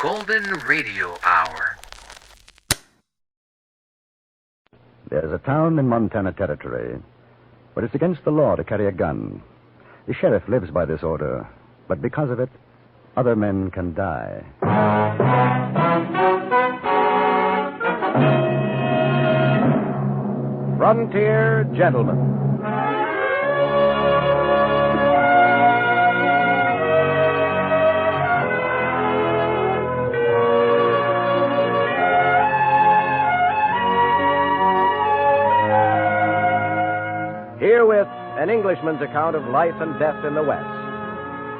Golden Radio Hour. There's a town in Montana Territory where it's against the law to carry a gun. The sheriff lives by this order, but because of it, other men can die. Frontier Gentlemen. Herewith, an Englishman's account of life and death in the West.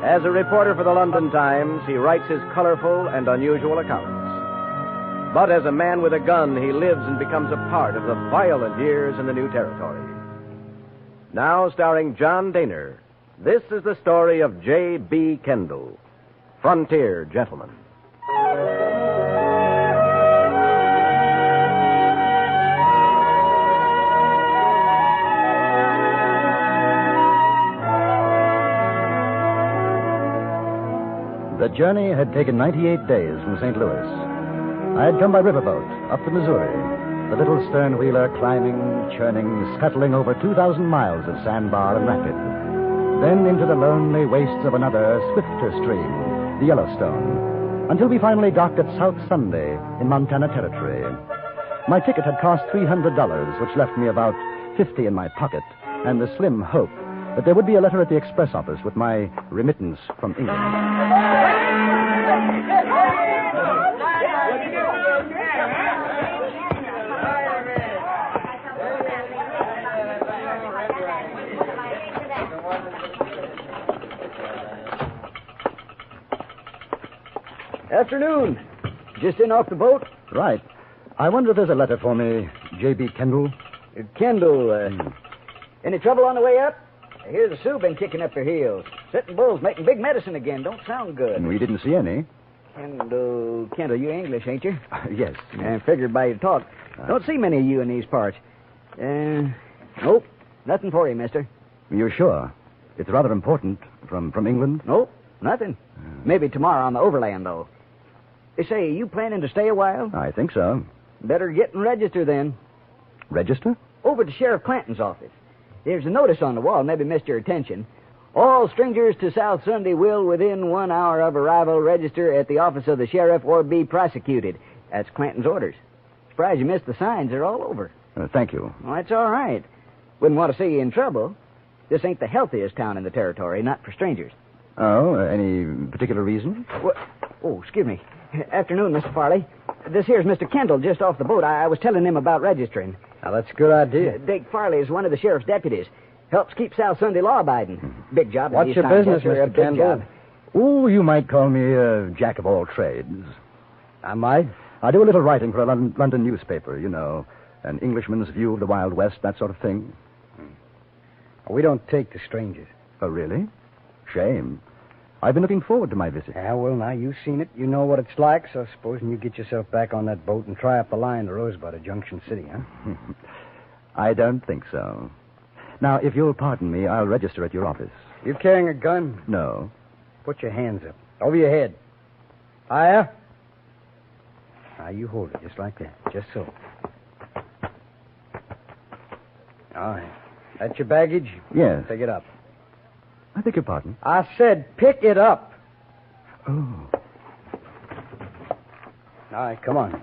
As a reporter for the London Times, he writes his colorful and unusual accounts. But as a man with a gun, he lives and becomes a part of the violent years in the new territory. Now, starring John Dehner, this is the story of J.B. Kendall, Frontier Gentleman. The journey had taken 98 days from St. Louis. I had come by riverboat up the Missouri, the little stern wheeler climbing, churning, scuttling over 2,000 miles of sandbar and rapid. Then into the lonely wastes of another, swifter stream, the Yellowstone, until we finally docked at South Sunday in Montana Territory. My ticket had cost $300, which left me about $50 in my pocket, and the slim hope that there would be a letter at the express office with my remittance from England. Afternoon. Just in off the boat? Right. I wonder if there's a letter for me, J.B. Kendall. Kendall, any trouble on the way up? I hear the Sioux been kicking up their heels. Sitting bulls making big medicine again. Don't sound good. We didn't see any. Kendall, you English, ain't you? Yes. I figured by your talk. Don't see many of you in these parts. Nope. Nothing for you, mister. You're sure? It's rather important. From England? Nope. Nothing. Maybe tomorrow on the overland, though. They say, you planning to stay a while? I think so. Better get and register then. Register? Over to Sheriff Clanton's office. There's a notice on the wall, maybe missed your attention. All strangers to South Sunday will, within 1 hour of arrival, register at the office of the sheriff or be prosecuted. That's Clanton's orders. Surprised you missed the signs. They're all over. Thank you. Well, that's all right. Wouldn't want to see you in trouble. This ain't the healthiest town in the territory, not for strangers. Oh, any particular reason? What? Oh, excuse me. Afternoon, Mr. Farley. This here's Mr. Kendall just off the boat. I was telling him about registering. Now, that's a good idea. Dick Farley is one of the sheriff's deputies. Helps keep South Sunday law-abiding. Big job. What's your business, Mr. Kendall? Oh, you might call me a jack of all trades. I might. I do a little writing for a London newspaper, you know. An Englishman's view of the Wild West, that sort of thing. We don't take to strangers. Oh, really? Shame. I've been looking forward to my visit. Yeah, well, now, you've seen it. You know what it's like, so supposing you get yourself back on that boat and try up the line to Rosebud at Junction City, huh? I don't think so. Now, if you'll pardon me, I'll register at your office. You carrying a gun? No. Put your hands up. Over your head. Higher. Now, you hold it just like that. Just so. All right. That's your baggage? Yes. Pick it up. I beg your pardon? I said pick it up. Oh. All right, come on.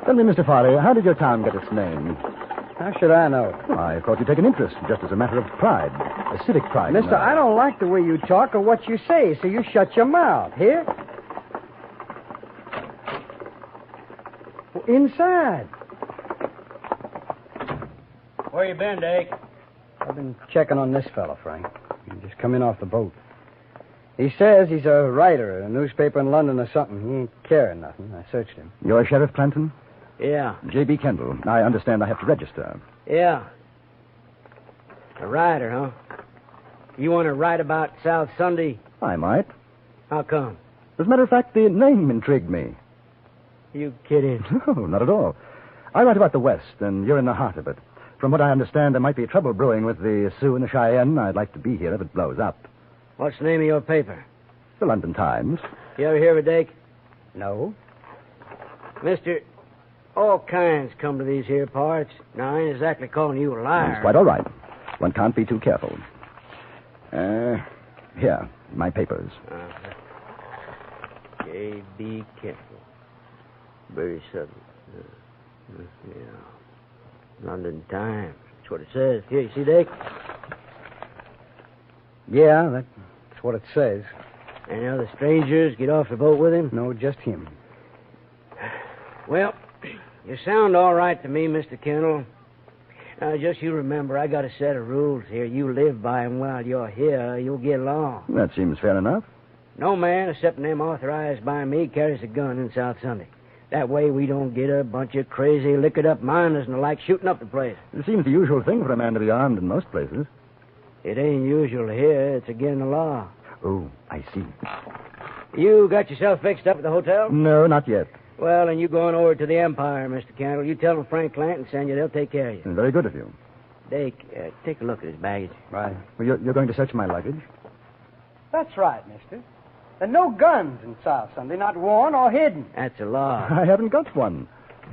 Tell me, Mr. Farley, how did your town get its name? How should I know? Well, I thought you'd take an interest, just as a matter of pride. A civic pride. Mister, I don't like the way you talk or what you say, so you shut your mouth. Here? Inside. Where you been, Dick? I've been checking on this fellow, Frank. He just come in off the boat. He says he's a writer at a newspaper in London or something. He ain't carrying nothing. I searched him. You're Sheriff Clanton? Yeah. J.B. Kendall. I understand I have to register. Yeah. A writer, huh? You want to write about South Sunday? I might. How come? As a matter of fact, the name intrigued me. You kidding? No, not at all. I write about the West, and you're in the heart of it. From what I understand, there might be trouble brewing with the Sioux and the Cheyenne. I'd like to be here if it blows up. What's the name of your paper? The London Times. You ever hear of it, Dake? No. Mister, all kinds come to these here parts. Now, I ain't exactly calling you a liar. It's quite all right. One can't be too careful. Here, my papers. Be careful. Very sudden. Yeah. London Times. That's what it says. Here, you see, Dake? Yeah, that's what it says. Any other strangers get off the boat with him? No, just him. Well, you sound all right to me, Mr. Kendall. Now, just you remember, I got a set of rules here. You live by 'em while you're here, you'll get along. That seems fair enough. No man, except them authorized by me, carries a gun in South Sunday. That way we don't get a bunch of crazy, liquored-up miners and the like shooting up the place. It seems the usual thing for a man to be armed in most places. It ain't usual here. It's against the law. Oh, I see. You got yourself fixed up at the hotel? No, not yet. Well, then you going over to the Empire, Mr. Kendall. You tell them Frank Clanton send you. They'll take care of you. Very good of you. Dake, take a look at his baggage. Right. Well, you're going to search my luggage? That's right, mister. There are no guns in South Sunday, not worn or hidden. That's a law. I haven't got one.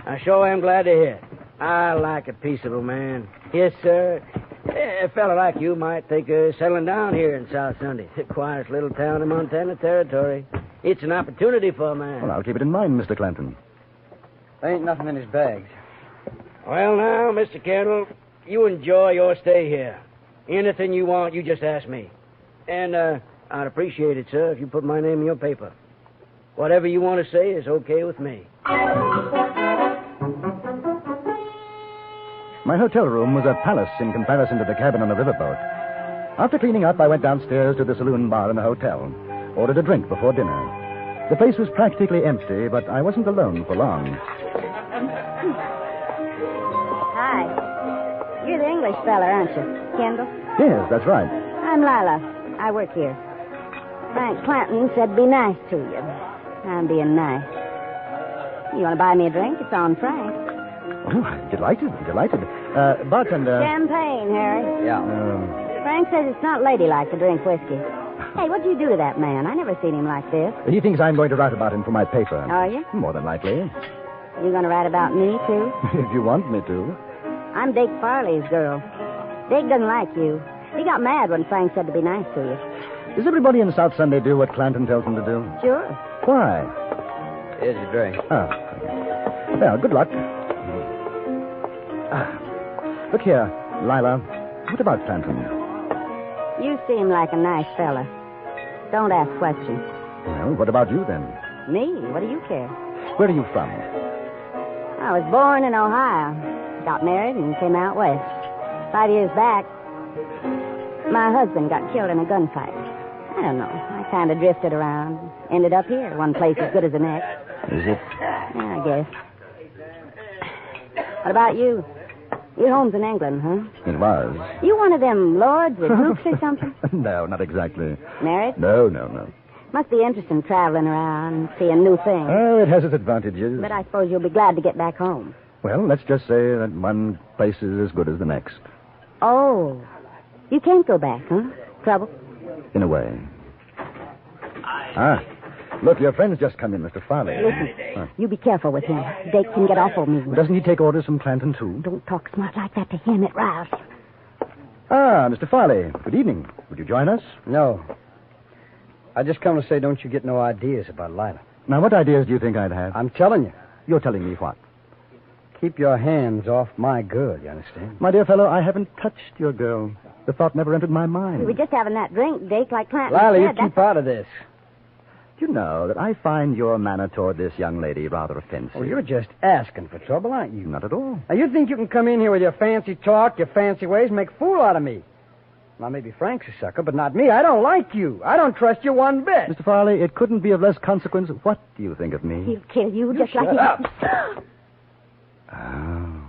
I sure am glad to hear it. I like a peaceable man. Yes, sir. A fella like you might think of settling down here in South Sunday. The quietest little town in Montana Territory. It's an opportunity for a man. Well, I'll keep it in mind, Mr. Clanton. There ain't nothing in his bags. Well, now, Mr. Kendall, you enjoy your stay here. Anything you want, you just ask me. And, I'd appreciate it, sir, if you put my name in your paper. Whatever you want to say is okay with me. My hotel room was a palace in comparison to the cabin on the riverboat. After cleaning up, I went downstairs to the saloon bar in the hotel, ordered a drink before dinner. The place was practically empty, but I wasn't alone for long. Hi. You're the English fella, aren't you? Kendall? Yes, that's right. I'm Lila. I work here. Frank Clanton said be nice to you. I'm being nice. You want to buy me a drink? It's on Frank. Oh, delighted. Bartender. Champagne, Harry. Yeah. Frank says it's not ladylike to drink whiskey. Hey, what'd you do to that man? I never seen him like this. He thinks I'm going to write about him for my paper. Are you? More than likely. You going to write about me, too? If you want me to. I'm Dake Farley's girl. Dake doesn't like you. He got mad when Frank said to be nice to you. Does everybody in South Sunday do what Clanton tells them to do? Sure. Why? Here's a drink. Well, good luck. Look here, Lila. What about Clanton? You seem like a nice fella. Don't ask questions. Well, what about you then? Me? What do you care? Where are you from? I was born in Ohio. Got married and came out west. 5 years back, my husband got killed in a gunfight. I don't know. I kind of drifted around. Ended up here, one place as good as the next. Is it? Yeah, I guess. What about you? Your home's in England, huh? It was. You one of them lords with hoops or something? No, not exactly. Married? No. Must be interesting traveling around, seeing new things. Oh, it has its advantages. But I suppose you'll be glad to get back home. Well, let's just say that one place is as good as the next. Oh. You can't go back, huh? Trouble? In a way. Look, your friend's just come in, Mr. Farley. Listen, you be careful with him. Dake can get awful mean. Doesn't he take orders from Clanton, too? Don't talk smart like that to him. It riles. Mr. Farley. Good evening. Would you join us? No. I just come to say don't you get no ideas about Lila. Now, what ideas do you think I'd have? I'm telling you. You're telling me what? Keep your hands off my girl, you understand? My dear fellow, I haven't touched your girl. The thought never entered my mind. We were just having that drink, Dake, like Clanton Lila, you said. keep out of this. You know that I find your manner toward this young lady rather offensive. Oh, you're just asking for trouble, aren't you? Not at all. Now, you think you can come in here with your fancy talk, your fancy ways, and make a fool out of me. Now, maybe Frank's a sucker, but not me. I don't like you. I don't trust you one bit. Mr. Farley, it couldn't be of less consequence. What do you think of me? He'll kill you just shut like up. Oh,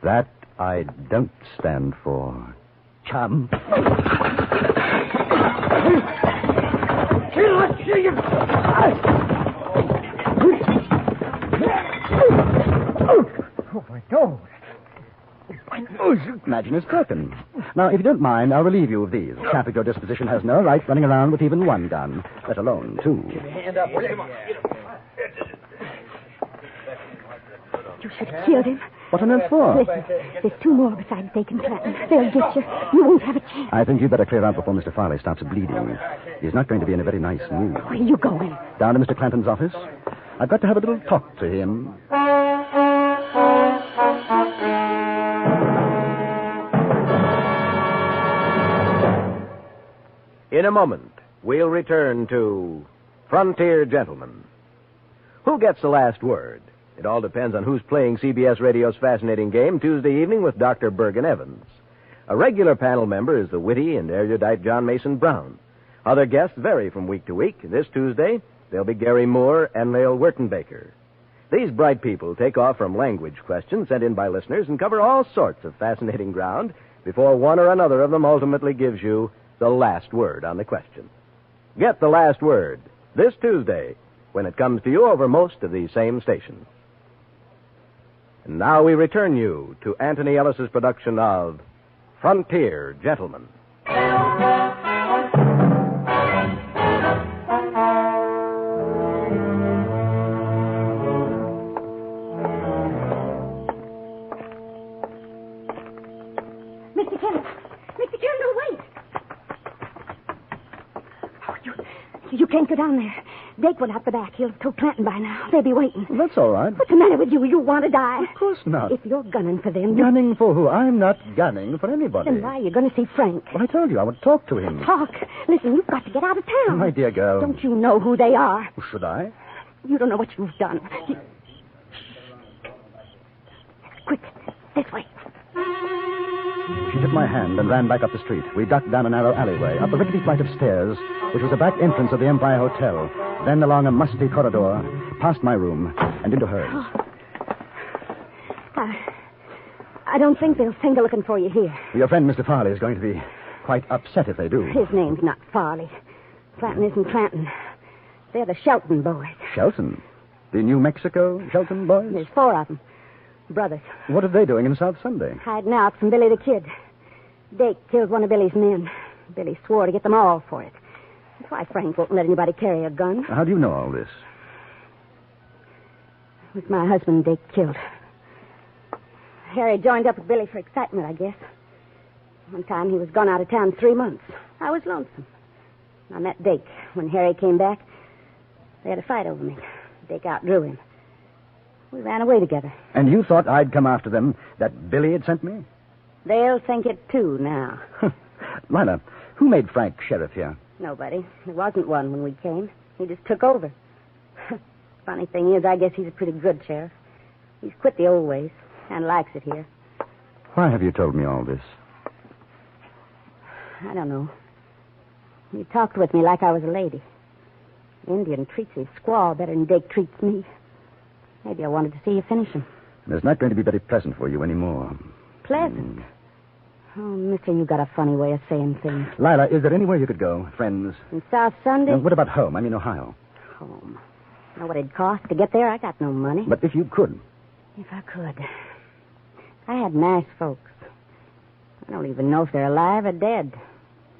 that I don't stand for. Chum. Oh, my nose. My nose. Imagine it's broken. Now, if you don't mind, I'll relieve you of these. A chap of your disposition has no right running around with even one gun, let alone two. Hand up, will you? You should have killed him. What on earth for? Listen, there's two more besides Dake and Clanton. They'll get you. You won't have a chance. I think you'd better clear out before Mr. Farley starts bleeding. He's not going to be in a very nice mood. Where are you going? Down to Mr. Clanton's office. I've got to have a little talk to him. In a moment, we'll return to Frontier Gentlemen. Who gets the last word? It all depends on who's playing CBS Radio's fascinating game Tuesday evening with Dr. Bergen Evans. A regular panel member is the witty and erudite John Mason Brown. Other guests vary from week to week. This Tuesday, they'll be Gary Moore and Lael Wertenbaker. These bright people take off from language questions sent in by listeners and cover all sorts of fascinating ground before one or another of them ultimately gives you the last word on the question. Get the last word this Tuesday when it comes to you over most of these same stations. And now we return you to Anthony Ellis's production of Frontier Gentlemen. Mr. Kenneth! Mr. Kenneth, no, wait! Oh, you can't go down there. Dake went out the back. He'll have told Clanton by now. They'll be waiting. Well, that's all right. What's the matter with you? You want to die? Of course not. If you're gunning for them... Gunning for who? I'm not gunning for anybody. Then why are you going to see Frank? Well, I told you I would talk to him. Talk. Listen, you've got to get out of town. My dear girl. Don't you know who they are? Should I? You don't know what you've done. Quick, this way. She took my hand and ran back up the street. We ducked down a narrow alleyway, up a rickety flight of stairs, which was the back entrance of the Empire Hotel, then along a musty corridor, past my room, and into hers. I don't think they'll think of looking for you here. Your friend, Mr. Farley, is going to be quite upset if they do. His name's not Farley. Clanton isn't Clanton. They're the Shelton boys. Shelton? The New Mexico Shelton boys? There's four of them. Brothers. What are they doing in South Sunday? Hiding out from Billy the Kid. Dake killed one of Billy's men. Billy swore to get them all for it. That's why Frank won't let anybody carry a gun. How do you know all this? It was my husband Dake killed. Harry joined up with Billy for excitement, I guess. One time he was gone out of town 3 months. I was lonesome. I met Dake. When Harry came back, they had a fight over me. Dake outdrew him. We ran away together. And you thought I'd come after them, that Billy had sent me? They'll think it, too, now. Lila, who made Frank sheriff here? Nobody. There wasn't one when we came. He just took over. Funny thing is, I guess he's a pretty good sheriff. He's quit the old ways and likes it here. Why have you told me all this? I don't know. He talked with me like I was a lady. Indian treats his squaw better than Dake treats me. Maybe I wanted to see you finish him. It's not going to be very pleasant for you anymore. Pleasant? Oh, mister, you got a funny way of saying things. Lila, is there anywhere you could go? Friends? In South Sunday? What about home? I mean, Ohio. Home. Know what it'd cost to get there? I got no money. But if you could. If I could. I had nice folks. I don't even know if they're alive or dead.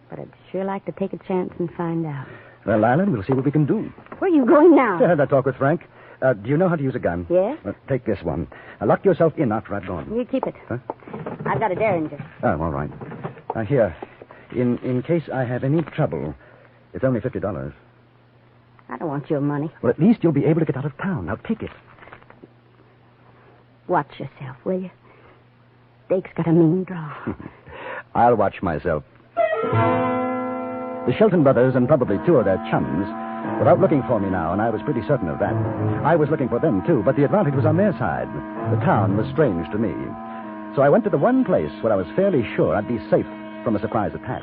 But I'd sure like to take a chance and find out. Well, Lila, we'll see what we can do. Where are you going now? I had that talk with Frank. Do you know how to use a gun? Yes. Take this one. Lock yourself in after I've gone. You keep it. Huh? I've got a Derringer. Oh, all right. Here. In case I have any trouble, it's only $50. I don't want your money. Well, at least you'll be able to get out of town. Now, take it. Watch yourself, will you? Dake's got a mean draw. I'll watch myself. The Shelton brothers and probably two of their chums were out looking for me now, and I was pretty certain of that. I was looking for them, too, but the advantage was on their side. The town was strange to me. So I went to the one place where I was fairly sure I'd be safe from a surprise attack.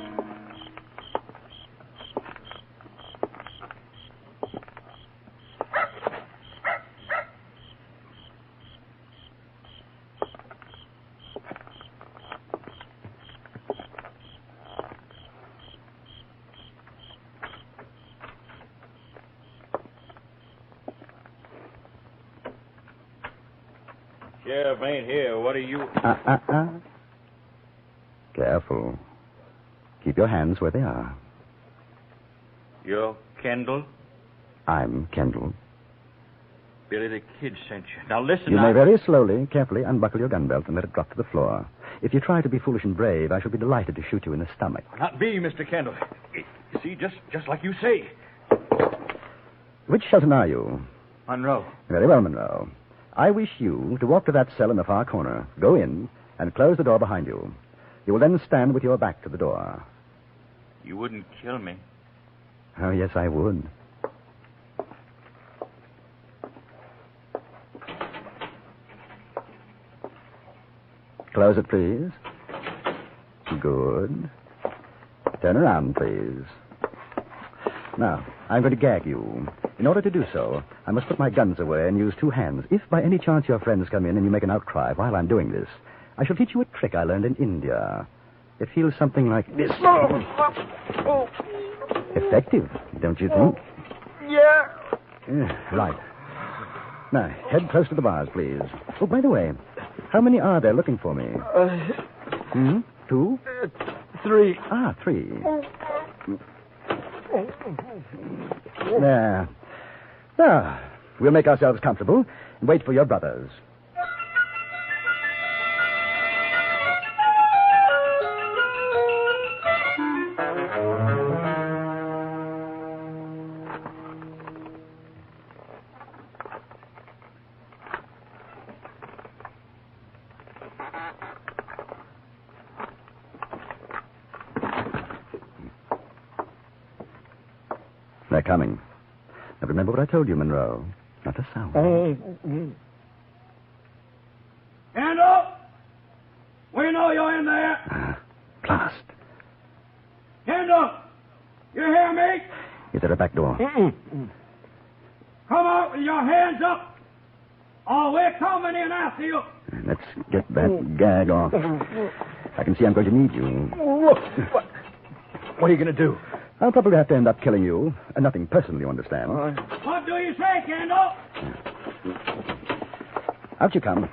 Sheriff ain't here. What are you... Careful. Keep your hands where they are. You're Kendall? I'm Kendall. Billy the Kid sent you. Now listen, You may very slowly, carefully unbuckle your gun belt and let it drop to the floor. If you try to be foolish and brave, I shall be delighted to shoot you in the stomach. Not me, Mr. Kendall. You see, just like you say. Which Shelton are you? Monroe. Very well, Monroe. I wish you to walk to that cell in the far corner, go in, and close the door behind you. You will then stand with your back to the door. You wouldn't kill me. Oh, yes, I would. Close it, please. Good. Turn around, please. Now, I'm going to gag you. In order to do so, I must put my guns away and use two hands. If by any chance your friends come in and you make an outcry while I'm doing this, I shall teach you a trick I learned in India. It feels something like this. Effective, don't you think? Yeah. Right. Now, head close to the bars, please. Oh, by the way, how many are there looking for me? 2? 3. 3. There. Now, we'll make ourselves comfortable and wait for your brothers. They're coming. Now remember what I told you, Monroe. Not a sound. Hand up! We know you're in there. Blast. Hand up! You hear me? Is there a back door? Come out with your hands up. Oh, we're coming in after you. Let's get that gag off. I can see I'm going to need you. What are you going to do? I'll probably have to end up killing you. Nothing personal, you understand. What do you say, Kendall? Out you come.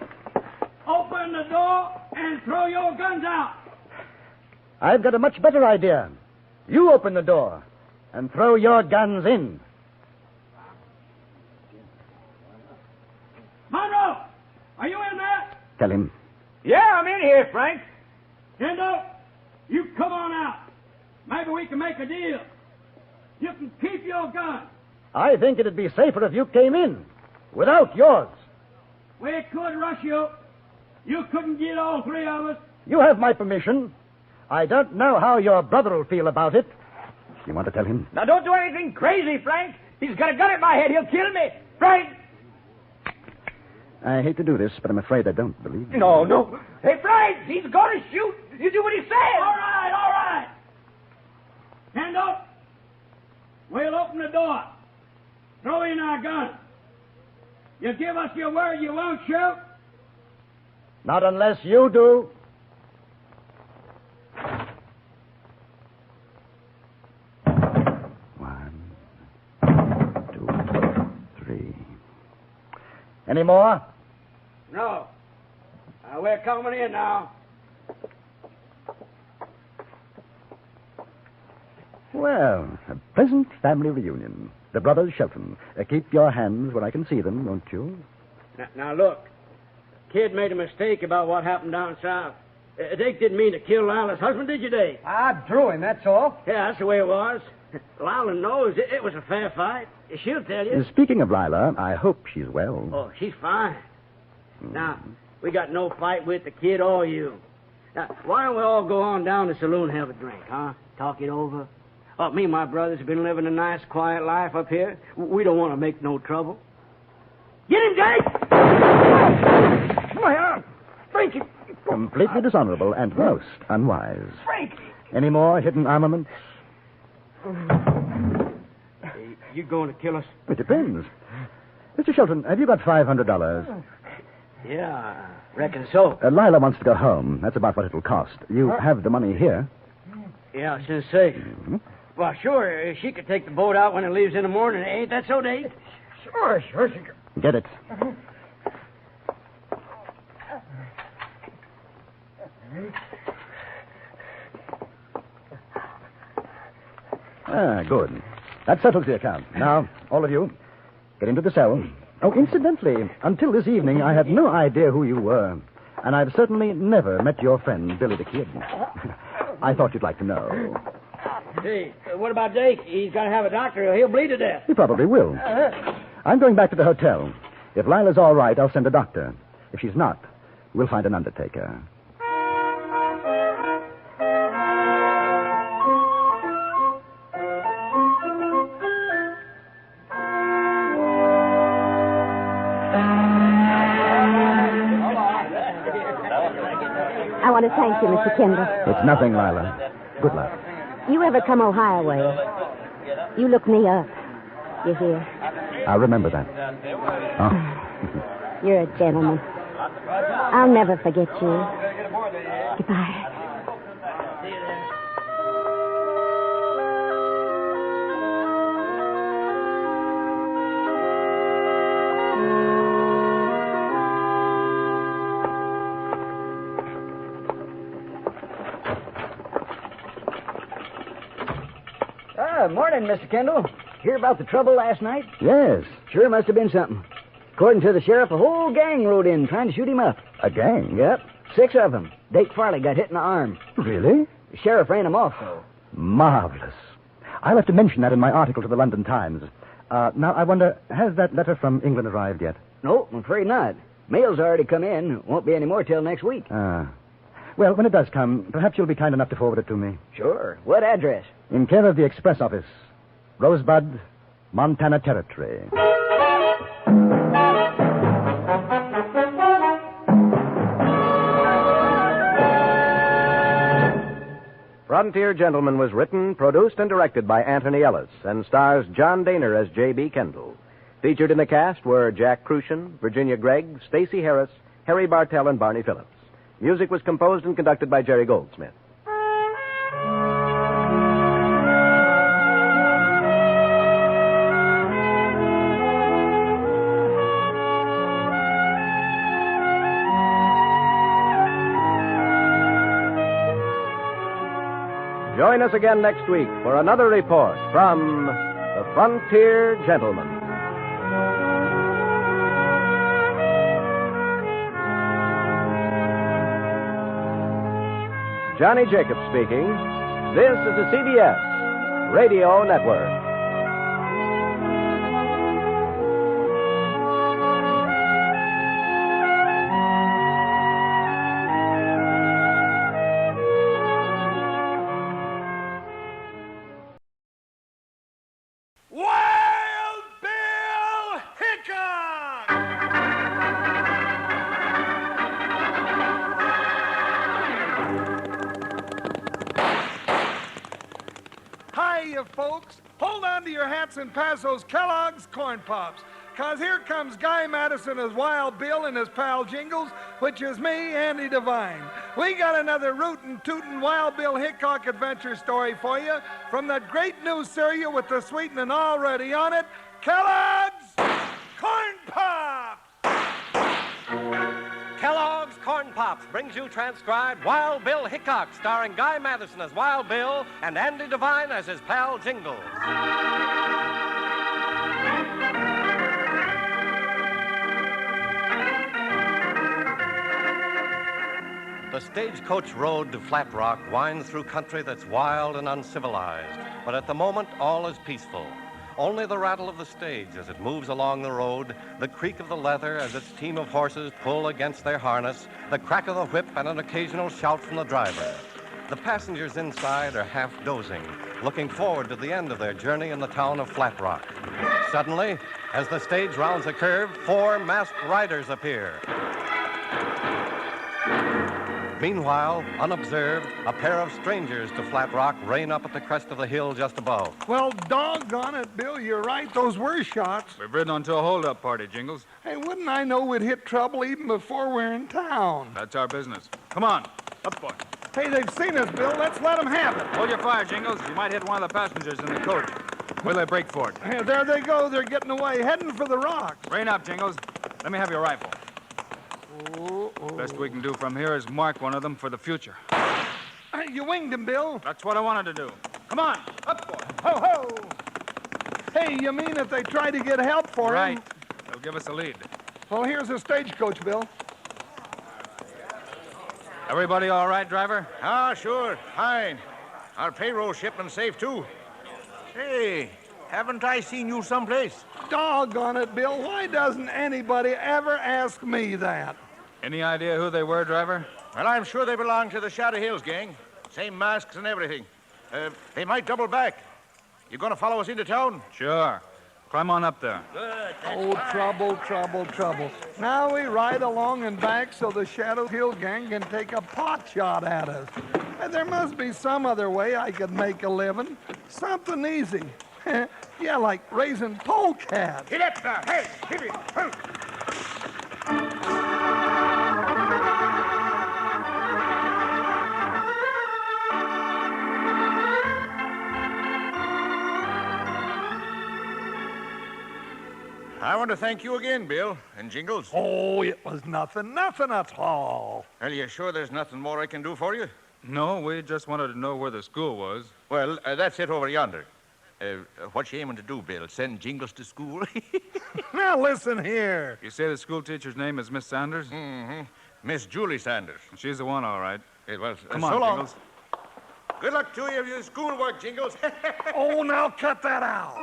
Open the door and throw your guns out. I've got a much better idea. You open the door and throw your guns in. Monroe, are you in there? Tell him. Yeah, I'm in here, Frank. Kendall, you come on out. Maybe we can make a deal. You can keep your gun. I think it'd be safer if you came in without yours. We could rush you. You couldn't get all three of us. You have my permission. I don't know how your brother will feel about it. You want to tell him? Now, don't do anything crazy, Frank. He's got a gun at my head. He'll kill me. Frank! I hate to do this, but I'm afraid I don't believe you. No. Hey, Frank, he's going to shoot. You do what he says. All right. Hand up. We'll open the door. Throw in our guns. You give us your word you won't shoot? Not unless you do. One, 2, 3. Any more? No. We're coming in now. Well, a pleasant family reunion. The brothers Shelton. Keep your hands where I can see them, won't you? Now look. Kid made a mistake about what happened down south. Dake didn't mean to kill Lila's husband, did you, Dake? I drew him, that's all. Yeah, that's the way it was. Lila knows it was a fair fight. She'll tell you. Speaking of Lila, I hope she's well. Oh, she's fine. Now, we got no fight with the kid or you. Now, why don't we all go on down to the saloon and have a drink, huh? Talk it over. Oh, me and my brothers have been living a nice, quiet life up here. We don't want to make no trouble. Get him, Jake! My arm! Frankie! Completely dishonorable and most unwise. Frankie! Any more hidden armaments? You going to kill us? It depends. Mr. Shelton, have you got $500? Yeah, I reckon so. Lila wants to go home. That's about what it'll cost. You have the money here. Yeah, I was going to say. Well, sure, she could take the boat out when it leaves in the morning. Ain't that so, Dave? Sure, she could. Get it. Good. That settles the account. Now, all of you, get into the cell. Oh, incidentally, until this evening, I had no idea who you were. And I've certainly never met your friend, Billy the Kid. I thought you'd like to know. Hey, what about Jake? He's got to have a doctor or he'll bleed to death. He probably will. I'm going back to the hotel. If Lila's all right, I'll send a doctor. If she's not, we'll find an undertaker. I want to thank you, Mr. Kendall. It's nothing, Lila. Good luck. You ever come Ohio way, you look me up. You hear? I'll remember that. Oh. You're a gentleman. I'll never forget you. Goodbye. Morning, Mr. Kendall. Hear about the trouble last night? Yes. Sure must have been something. According to the sheriff, a whole gang rode in trying to shoot him up. A gang? Yep. 6 of them. Dake Farley got hit in the arm. Really? The sheriff ran him off, though. Marvelous. I'll have to mention that in my article to the London Times. Now, I wonder, has that letter from England arrived yet? No, I'm afraid not. Mail's already come in. Won't be any more till next week. Well, when it does come, perhaps you'll be kind enough to forward it to me. Sure. What address? In care of the Express Office. Rosebud, Montana Territory. Frontier Gentleman was written, produced, and directed by Anthony Ellis and stars John Daner as J.B. Kendall. Featured in the cast were Jack Crucian, Virginia Gregg, Stacey Harris, Harry Bartell, and Barney Phillips. Music was composed and conducted by Jerry Goldsmith. Join us again next week for another report from the Frontier Gentleman. Johnny Jacobs speaking. This is the CBS Radio Network. Wild Bill Hickok! Hiya, folks. Hold on to your hats and pass those Kellogg's Corn Pops. 'Cause here comes Guy Madison as Wild Bill and his pal Jingles, which is me, Andy Devine. We got another rootin' tootin' Wild Bill Hickok adventure story for you from that great new cereal with the sweetening already on it, Kellogg's Corn Pops! Kellogg's Corn Pops brings you transcribed Wild Bill Hickok, starring Guy Madison as Wild Bill and Andy Devine as his pal Jingles. The stagecoach road to Flat Rock winds through country that's wild and uncivilized, but at the moment all is peaceful. Only the rattle of the stage as it moves along the road, the creak of the leather as its team of horses pull against their harness, the crack of the whip, and an occasional shout from the driver. The passengers inside are half dozing, looking forward to the end of their journey in the town of Flat Rock. Suddenly, as the stage rounds a curve, 4 masked riders appear. Meanwhile, unobserved, a pair of strangers to Flat Rock rein up at the crest of the hill just above. Well, doggone it, Bill, you're right. Those were shots. We've ridden onto a hold-up party, Jingles. Hey, wouldn't I know we'd hit trouble even before we're in town? That's our business. Come on. Up, boy. Hey, they've seen us, Bill. Let's let them have it. Hold your fire, Jingles. You might hit one of the passengers in the coach. Will they break for it? Hey, there they go. They're getting away, heading for the rocks. Rein up, Jingles. Let me have your rifle. Oh. Best we can do from here is mark one of them for the future. Hey, you winged him, Bill. That's what I wanted to do. Come on. Up, boy. Ho, ho! Hey, you mean if they try to get help for Right. him? They'll give us a lead. Well, here's a stagecoach, Bill. Everybody all right, driver? Ah, sure. Fine. Our payroll shipment's safe, too. Hey, haven't I seen you someplace? Doggone it, Bill. Why doesn't anybody ever ask me that? Any idea who they were, driver? Well, I'm sure they belong to the Shadow Hills gang. Same masks and everything. They might double back. You gonna follow us into town? Sure. Climb on up there. Good. Oh, trouble, trouble, trouble. Now we ride along and back so the Shadow Hill gang can take a pot shot at us. And there must be some other way I could make a living. Something easy. Yeah, like raising polecats. Get up now. Hey, hit it. I want to thank you again, Bill, and Jingles. Oh, it was nothing at all. Are you sure there's nothing more I can do for you? No, we just wanted to know where the school was. Well, that's it over yonder. What you aiming to do, Bill? Send Jingles to school? Now, listen here. You say the school teacher's name is Miss Sanders? Mm-hmm. Miss Julie Sanders. She's the one, all right. Well, Come so on, long. Jingles. Good luck to you of your schoolwork, Jingles. Oh, now cut that out.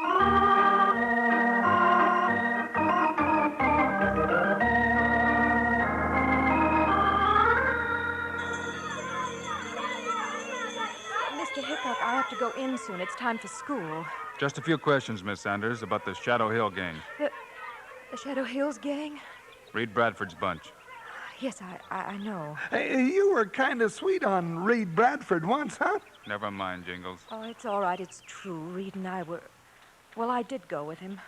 Mr. Hickok, I have to go in soon. It's time for school. Just a few questions, Miss Sanders, about the Shadow Hill gang. The Shadow Hills gang? Reed Bradford's bunch. Yes, I know. Hey, you were kind of sweet on Reed Bradford once, huh? Never mind, Jingles. Oh, it's all right. It's true. Reed and I were... Well, I did go with him.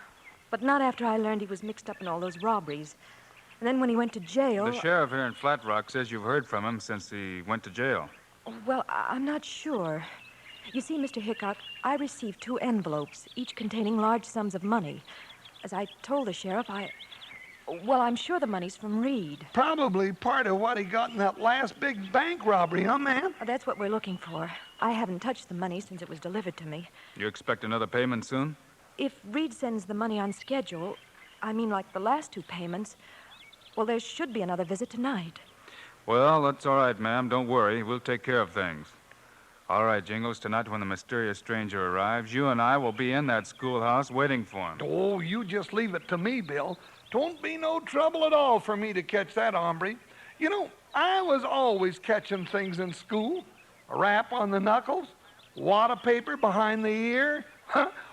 But not after I learned he was mixed up in all those robberies. And then when he went to jail... The sheriff here in Flat Rock says you've heard from him since he went to jail. Well, I'm not sure. You see, Mr. Hickok, I received 2 envelopes, each containing large sums of money. As I told the sheriff, Well, I'm sure the money's from Reed. Probably part of what he got in that last big bank robbery, huh, ma'am? That's what we're looking for. I haven't touched the money since it was delivered to me. You expect another payment soon? If Reed sends the money on schedule, I mean like the last 2 payments, well, there should be another visit tonight. Well, that's all right, ma'am. Don't worry. We'll take care of things. All right, Jingles, tonight when the mysterious stranger arrives, you and I will be in that schoolhouse waiting for him. Oh, you just leave it to me, Bill. Don't be no trouble at all for me to catch that hombre. You know, I was always catching things in school. A rap on the knuckles, wad of paper behind the ear.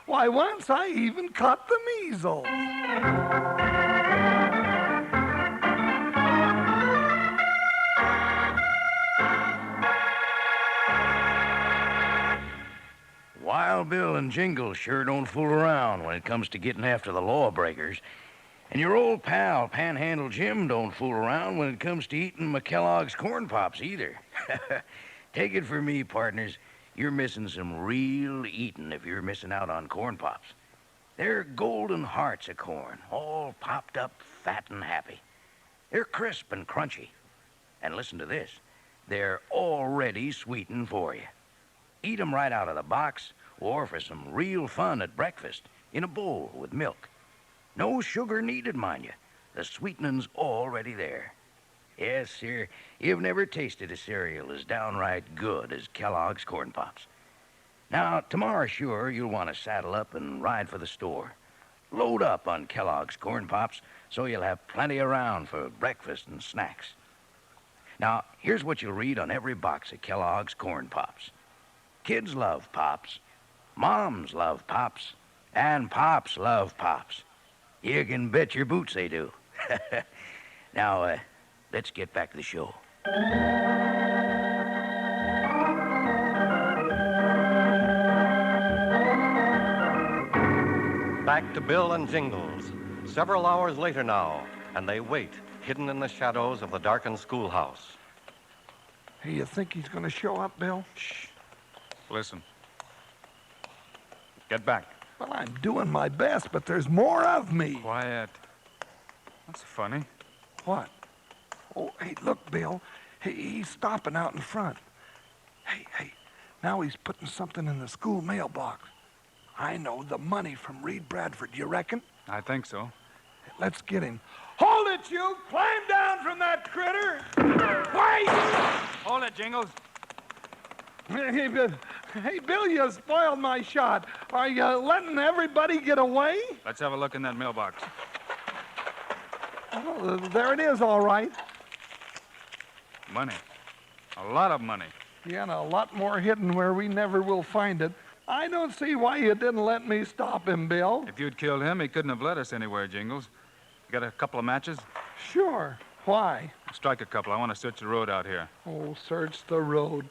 Why, once I even caught the measles. Wild Bill and Jingles sure don't fool around when it comes to getting after the lawbreakers. And your old pal, Panhandle Jim, don't fool around when it comes to eating McKellogg's corn pops either. Take it from me, partners, you're missing some real eating if you're missing out on corn pops. They're golden hearts of corn, all popped up, fat and happy. They're crisp and crunchy. And listen to this, they're already sweetened for you. Eat 'em right out of the box, or for some real fun at breakfast, in a bowl with milk. No sugar needed, mind you. The sweetening's already there. Yes, sir, you've never tasted a cereal as downright good as Kellogg's Corn Pops. Now, tomorrow, sure, you'll want to saddle up and ride for the store. Load up on Kellogg's Corn Pops so you'll have plenty around for breakfast and snacks. Now, here's what you'll read on every box of Kellogg's Corn Pops. Kids love Pops, moms love Pops, and Pops love Pops. You can bet your boots they do. Now, let's get back to the show. Back to Bill and Jingles. Several hours later now, and they wait, hidden in the shadows of the darkened schoolhouse. Hey, you think he's going to show up, Bill? Shh. Listen. Get back. Well, I'm doing my best, but there's more of me. Quiet. That's funny. What? Oh, hey, look, Bill. He's stopping out in front. Hey, now he's putting something in the school mailbox. I know the money from Reed Bradford, you reckon? I think so. Let's get him. Hold it, you! Climb down from that critter! Wait! Hold it, Jingles. Hey, Bill, you spoiled my shot. Are you letting everybody get away? Let's have a look in that mailbox. Oh, there it is, all right. Money. A lot of money. Yeah, and a lot more hidden where we never will find it. I don't see why you didn't let me stop him, Bill. If you'd killed him, he couldn't have led us anywhere, Jingles. You got a couple of matches? Sure. Why? Strike a couple. I want to search the road out here. Oh, search the road.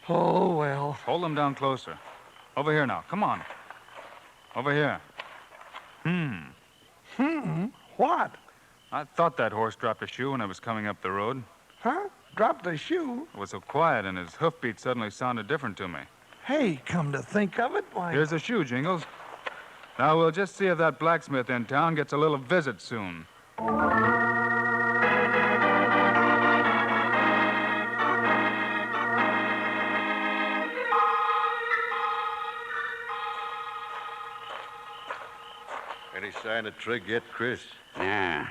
Oh, well. Hold them down closer. Over here now. Come on. Over here. What? I thought that horse dropped a shoe when I was coming up the road. Huh? Dropped a shoe? It was so quiet, and his hoofbeat suddenly sounded different to me. Hey, come to think of it, why... Here's the shoe, Jingles. Now, we'll just see if that blacksmith in town gets a little visit soon. Any sign of Trigg yet, Chris? Yeah.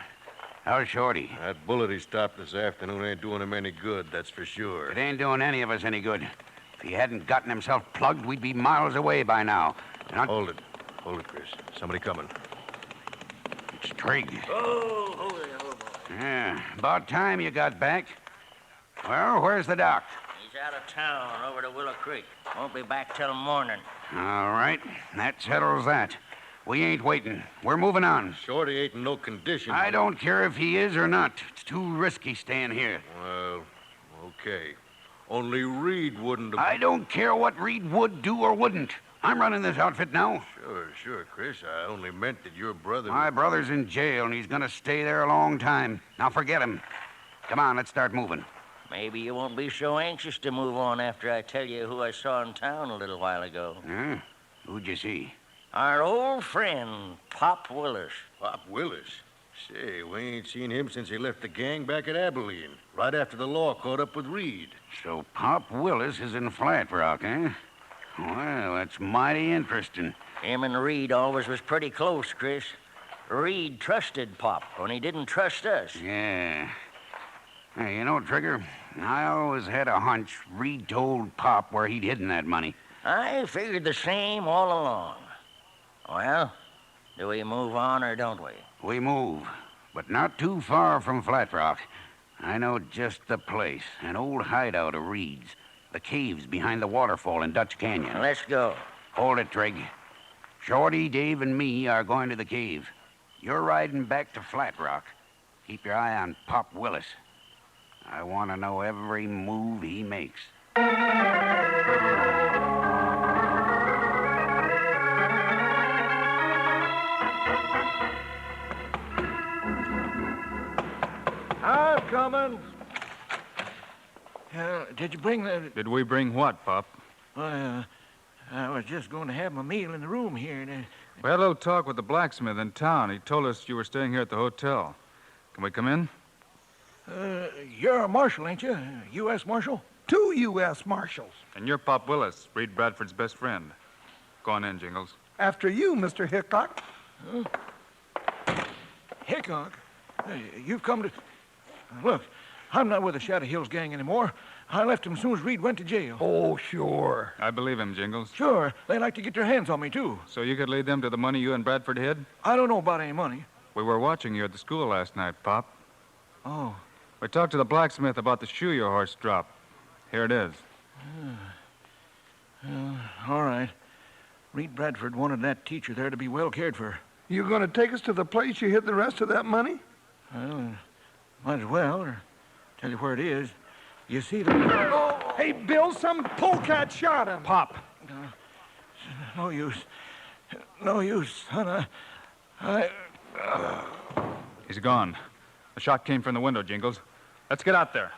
How's Shorty? That bullet he stopped this afternoon ain't doing him any good, that's for sure. It ain't doing any of us any good. If he hadn't gotten himself plugged, we'd be miles away by now. Hold it. Hold it, Chris. Somebody coming. It's Trigg. Oh, hold it. Yeah, about time you got back. Well, where's the doc? He's out of town, over to Willow Creek. Won't be back till morning. All right, that settles that. We ain't waiting. We're moving on. Shorty ain't in no condition. I don't care if he is or not. It's too risky staying here. Well, okay. Only Reed wouldn't have... I don't care what Reed would do or wouldn't. I'm running this outfit now. Sure, Chris. I only meant that your brother... My brother's in jail, and he's going to stay there a long time. Now forget him. Come on, let's start moving. Maybe you won't be so anxious to move on after I tell you who I saw in town a little while ago. Huh? Who'd you see? Our old friend, Pop Willis. Pop Willis? Say, we ain't seen him since he left the gang back at Abilene, right after the law caught up with Reed. So Pop Willis is in Flat Rock, eh? Well, that's mighty interesting. Him and Reed always was pretty close, Chris. Reed trusted Pop when he didn't trust us. Yeah. Hey, you know, Trigger, I always had a hunch Reed told Pop where he'd hidden that money. I figured the same all along. Well, do we move on or don't we? We move, but not too far from Flat Rock. I know just the place, an old hideout of Reed's. The caves behind the waterfall in Dutch Canyon. Let's go. Hold it, Trigg. Shorty, Dave, and me are going to the cave. You're riding back to Flat Rock. Keep your eye on Pop Willis. I want to know every move he makes. I'm coming. Did you bring the... Did we bring what, Pop? Well, I was just going to have my meal in the room here. We had a little talk with the blacksmith in town. He told us you were staying here at the hotel. Can we come in? You're a marshal, ain't you? U.S. Marshal? 2 U.S. Marshals. And you're Pop Willis, Reed Bradford's best friend. Go on in, Jingles. After you, Mr. Hickok. Huh? Hickok? You've come to... Look, I'm not with the Shadow Hills gang anymore. I left him as soon as Reed went to jail. Oh, sure. I believe him, Jingles. Sure. They like to get their hands on me, too. So you could lead them to the money you and Bradford hid? I don't know about any money. We were watching you at the school last night, Pop. Oh. We talked to the blacksmith about the shoe your horse dropped. Here it is. All right. Reed Bradford wanted that teacher there to be well cared for. You going to take us to the place you hid the rest of that money? Well, might as well, or tell you where it is. You see the... Oh, hey, Bill, some polecat shot him. Pop. No use. No use, son. He's gone. The shot came from the window, Jingles. Let's get out there.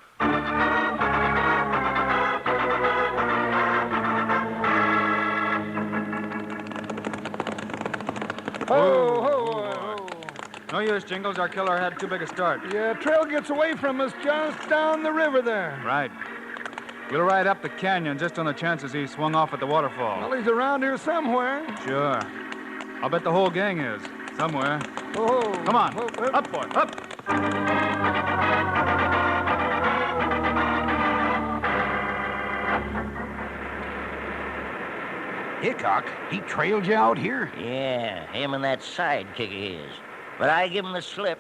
Ho, ho, ho. No use, Jingles. Our killer had too big a start. Yeah, trail gets away from us just down the river there. Right. We'll ride up the canyon just on the chances he swung off at the waterfall. Well, he's around here somewhere. Sure. I'll bet the whole gang is. Somewhere. Oh. Come on. Up, boy. Up. Hickok, he trailed you out here? Yeah, him and that sidekick of his. But I give him the slip.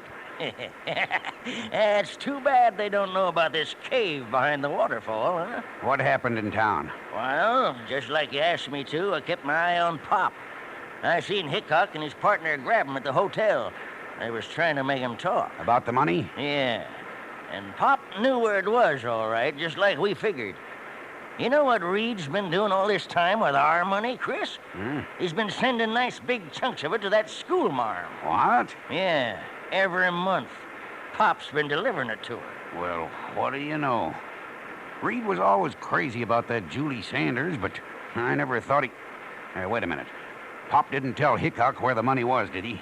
It's too bad they don't know about this cave behind the waterfall, huh? What happened in town? Well, just like you asked me to, I kept my eye on Pop. I seen Hickok and his partner grab him at the hotel. They was trying to make him talk. About the money? Yeah. And Pop knew where it was, all right, just like we figured. You know what Reed's been doing all this time with our money, Chris? He's been sending nice big chunks of it to that schoolmarm. What? Yeah, every month. Pop's been delivering it to her. Well, what do you know? Reed was always crazy about that Julie Sanders, but I never thought he... wait a minute. Pop didn't tell Hickok where the money was, did he?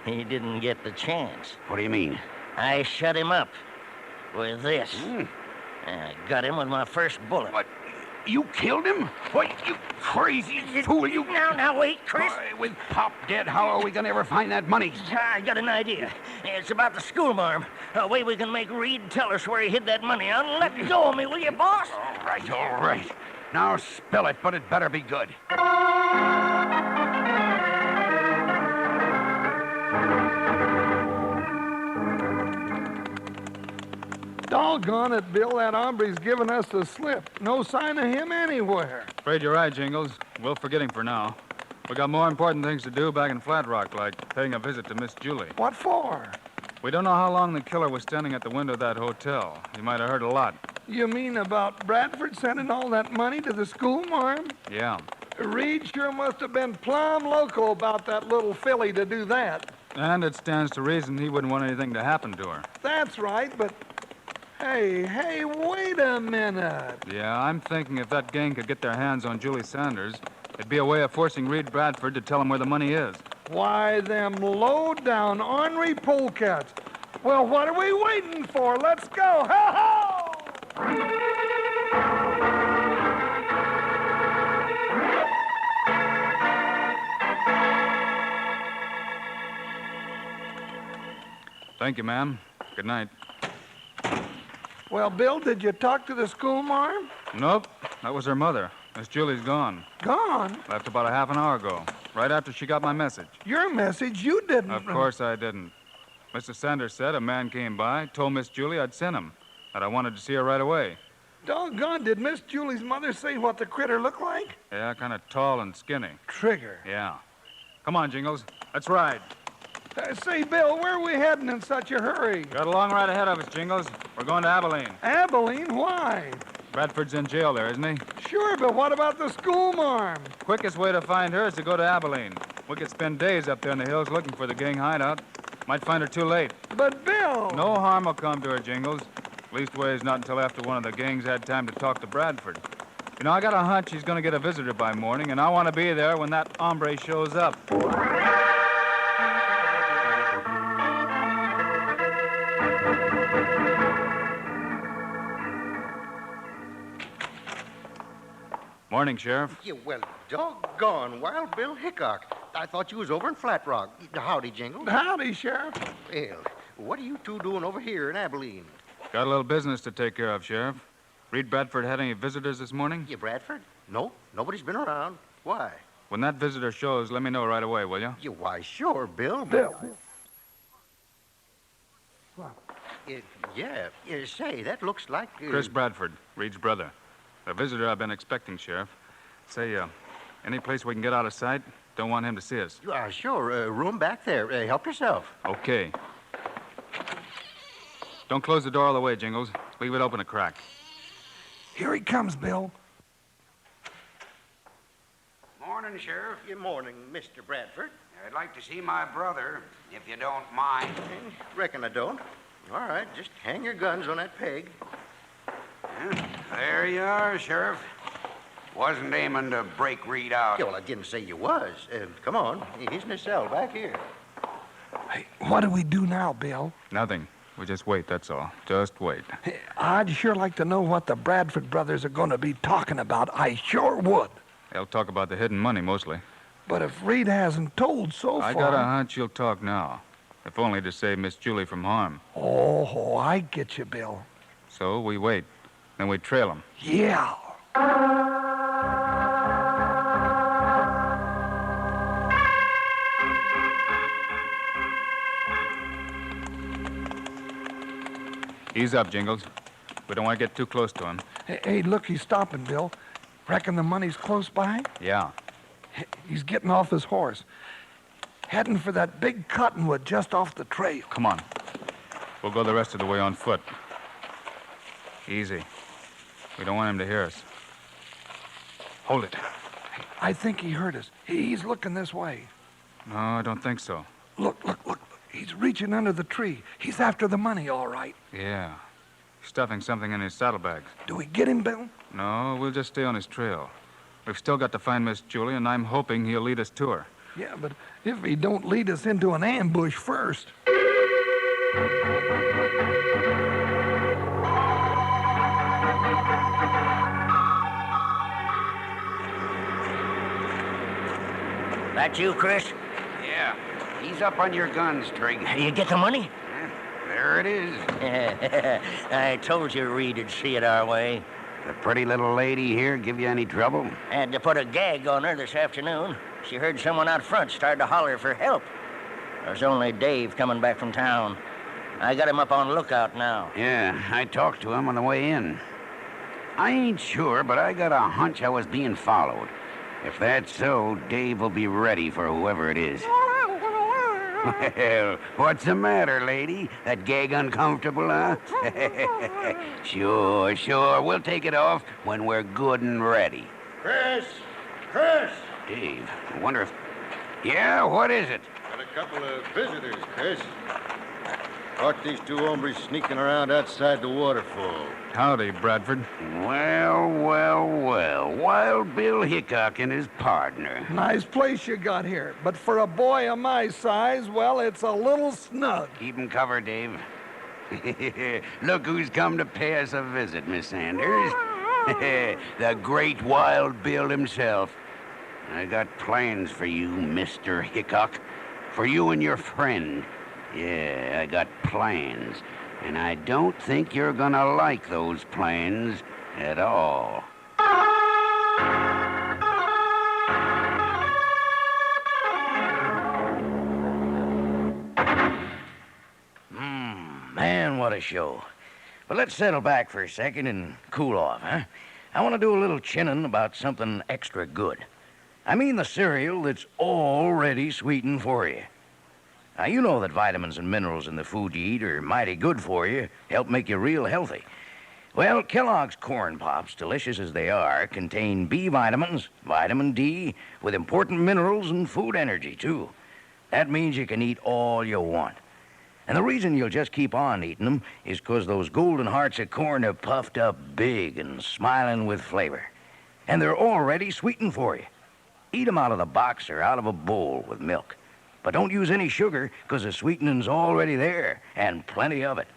He didn't get the chance. What do you mean? I shut him up with this. I got him with my first bullet. What? You killed him? What, you crazy fool, you... Now, wait, Chris. With Pop dead, how are we going to ever find that money? I got an idea. It's about the schoolmarm. A way we can make Reed tell us where he hid that money. Let go of me, will you, boss? All right. Now spill it, but it better be good. Doggone it, Bill, that hombre's given us the slip. No sign of him anywhere. Afraid you're right, Jingles. We'll forget him for now. We got more important things to do back in Flat Rock, like paying a visit to Miss Julie. What for? We don't know how long the killer was standing at the window of that hotel. He might have heard a lot. You mean about Bradford sending all that money to the schoolmarm? Yeah. Reed sure must have been plumb loco about that little filly to do that. And it stands to reason he wouldn't want anything to happen to her. That's right, but... Hey, wait a minute. Yeah, I'm thinking if that gang could get their hands on Julie Sanders, it'd be a way of forcing Reed Bradford to tell him where the money is. Why, them low-down ornery polecats. Well, what are we waiting for? Let's go. Ho-ho! Thank you, ma'am. Good night. Well, Bill, did you talk to the schoolmarm? Nope. That was her mother. Miss Julie's gone. Gone? Left about a half an hour ago, right after she got my message. Your message? You didn't. Of course I didn't. Mr. Sanders said a man came by, told Miss Julie I'd sent him, that I wanted to see her right away. Doggone, did Miss Julie's mother say what the critter looked like? Yeah, kind of tall and skinny. Trigger. Yeah. Come on, Jingles. Let's ride. Say, Bill, where are we heading in such a hurry? Got a long ride ahead of us, Jingles. We're going to Abilene. Abilene? Why? Bradford's in jail there, isn't he? Sure, but what about the schoolmarm? Quickest way to find her is to go to Abilene. We could spend days up there in the hills looking for the gang hideout. Might find her too late. But, Bill... No harm will come to her, Jingles. Leastways, not until after one of the gangs had time to talk to Bradford. You know, I got a hunch he's going to get a visitor by morning, and I want to be there when that hombre shows up. Morning, Sheriff. Yeah, well, doggone, Wild Bill Hickok. I thought you was over in Flat Rock. Howdy, Jingles. Howdy, Sheriff. Well, what are you two doing over here in Abilene? Got a little business to take care of, Sheriff. Reed Bradford had any visitors this morning? Yeah, Bradford? No, nobody's been around. Why? When that visitor shows, let me know right away, will you? Yeah, why, sure, Bill. Bill. Yeah, say, that looks like... Chris Bradford, Reed's brother. The visitor I've been expecting, Sheriff. Say, any place we can get out of sight? Don't want him to see us. Sure. Room back there. Help yourself. Okay. Don't close the door all the way, Jingles. Leave it open a crack. Here he comes, Bill. Morning, Sheriff. Good morning, Mr. Bradford. I'd like to see my brother, if you don't mind. Reckon I don't. All right, just hang your guns on that peg. There you are, Sheriff. Wasn't aiming to break Reed out. Yeah, well, I didn't say you was. Come on. He's in his cell back here. Hey, what do we do now, Bill? Nothing. We just wait, that's all. Just wait. Hey, I'd sure like to know what the Bradford brothers are going to be talking about. I sure would. They'll talk about the hidden money, mostly. But if Reed hasn't told so far... I got a hunch he'll talk now. If only to save Miss Julie from harm. Oh, I get you, Bill. So we wait. Then we trail him. Yeah. Ease up, Jingles. We don't want to get too close to him. Hey, look, he's stopping, Bill. Reckon the money's close by? Yeah. He's getting off his horse. Heading for that big cottonwood just off the trail. Come on. We'll go the rest of the way on foot. Easy. We don't want him to hear us. Hold it. I think he heard us. He's looking this way. No, I don't think so. Look. He's reaching under the tree. He's after the money, all right. Yeah. Stuffing something in his saddlebags. Do we get him, Bill? No, we'll just stay on his trail. We've still got to find Miss Julie, and I'm hoping he'll lead us to her. Yeah, but if he don't lead us into an ambush first. That you, Chris? Yeah. Ease up on your guns, Trig. You get the money? There it is. I told you Reed'd see it our way. The pretty little lady here give you any trouble? Had to put a gag on her this afternoon. She heard someone out front start to holler for help. There's only Dave coming back from town. I got him up on lookout now. Yeah, I talked to him on the way in. I ain't sure, but I got a hunch I was being followed. If that's so, Dave will be ready for whoever it is. Well, what's the matter, lady? That gag uncomfortable, huh? Sure. We'll take it off when we're good and ready. Chris! Dave, I wonder if... Yeah, what is it? Got a couple of visitors, Chris. Caught these two hombres sneaking around outside the waterfall. Howdy, Bradford. Well. Wild Bill Hickok and his partner. Nice place you got here. But for a boy of my size, well, it's a little snug. Keep 'em covered, Dave. Look who's come to pay us a visit, Miss Sanders. The great Wild Bill himself. I got plans for you, Mr. Hickok. For you and your friend. Yeah, I got plans. And I don't think you're gonna like those plans at all. Man, what a show. But let's settle back for a second and cool off, huh? I want to do a little chinning about something extra good. I mean the cereal that's already sweetened for you. Now, you know that vitamins and minerals in the food you eat are mighty good for you, help make you real healthy. Well, Kellogg's Corn Pops, delicious as they are, contain B vitamins, vitamin D, with important minerals and food energy, too. That means you can eat all you want. And the reason you'll just keep on eating them is 'cause those golden hearts of corn are puffed up big and smiling with flavor. And they're already sweetened for you. Eat 'em out of the box or out of a bowl with milk. But don't use any sugar, 'cause the sweetening's already there, and plenty of it.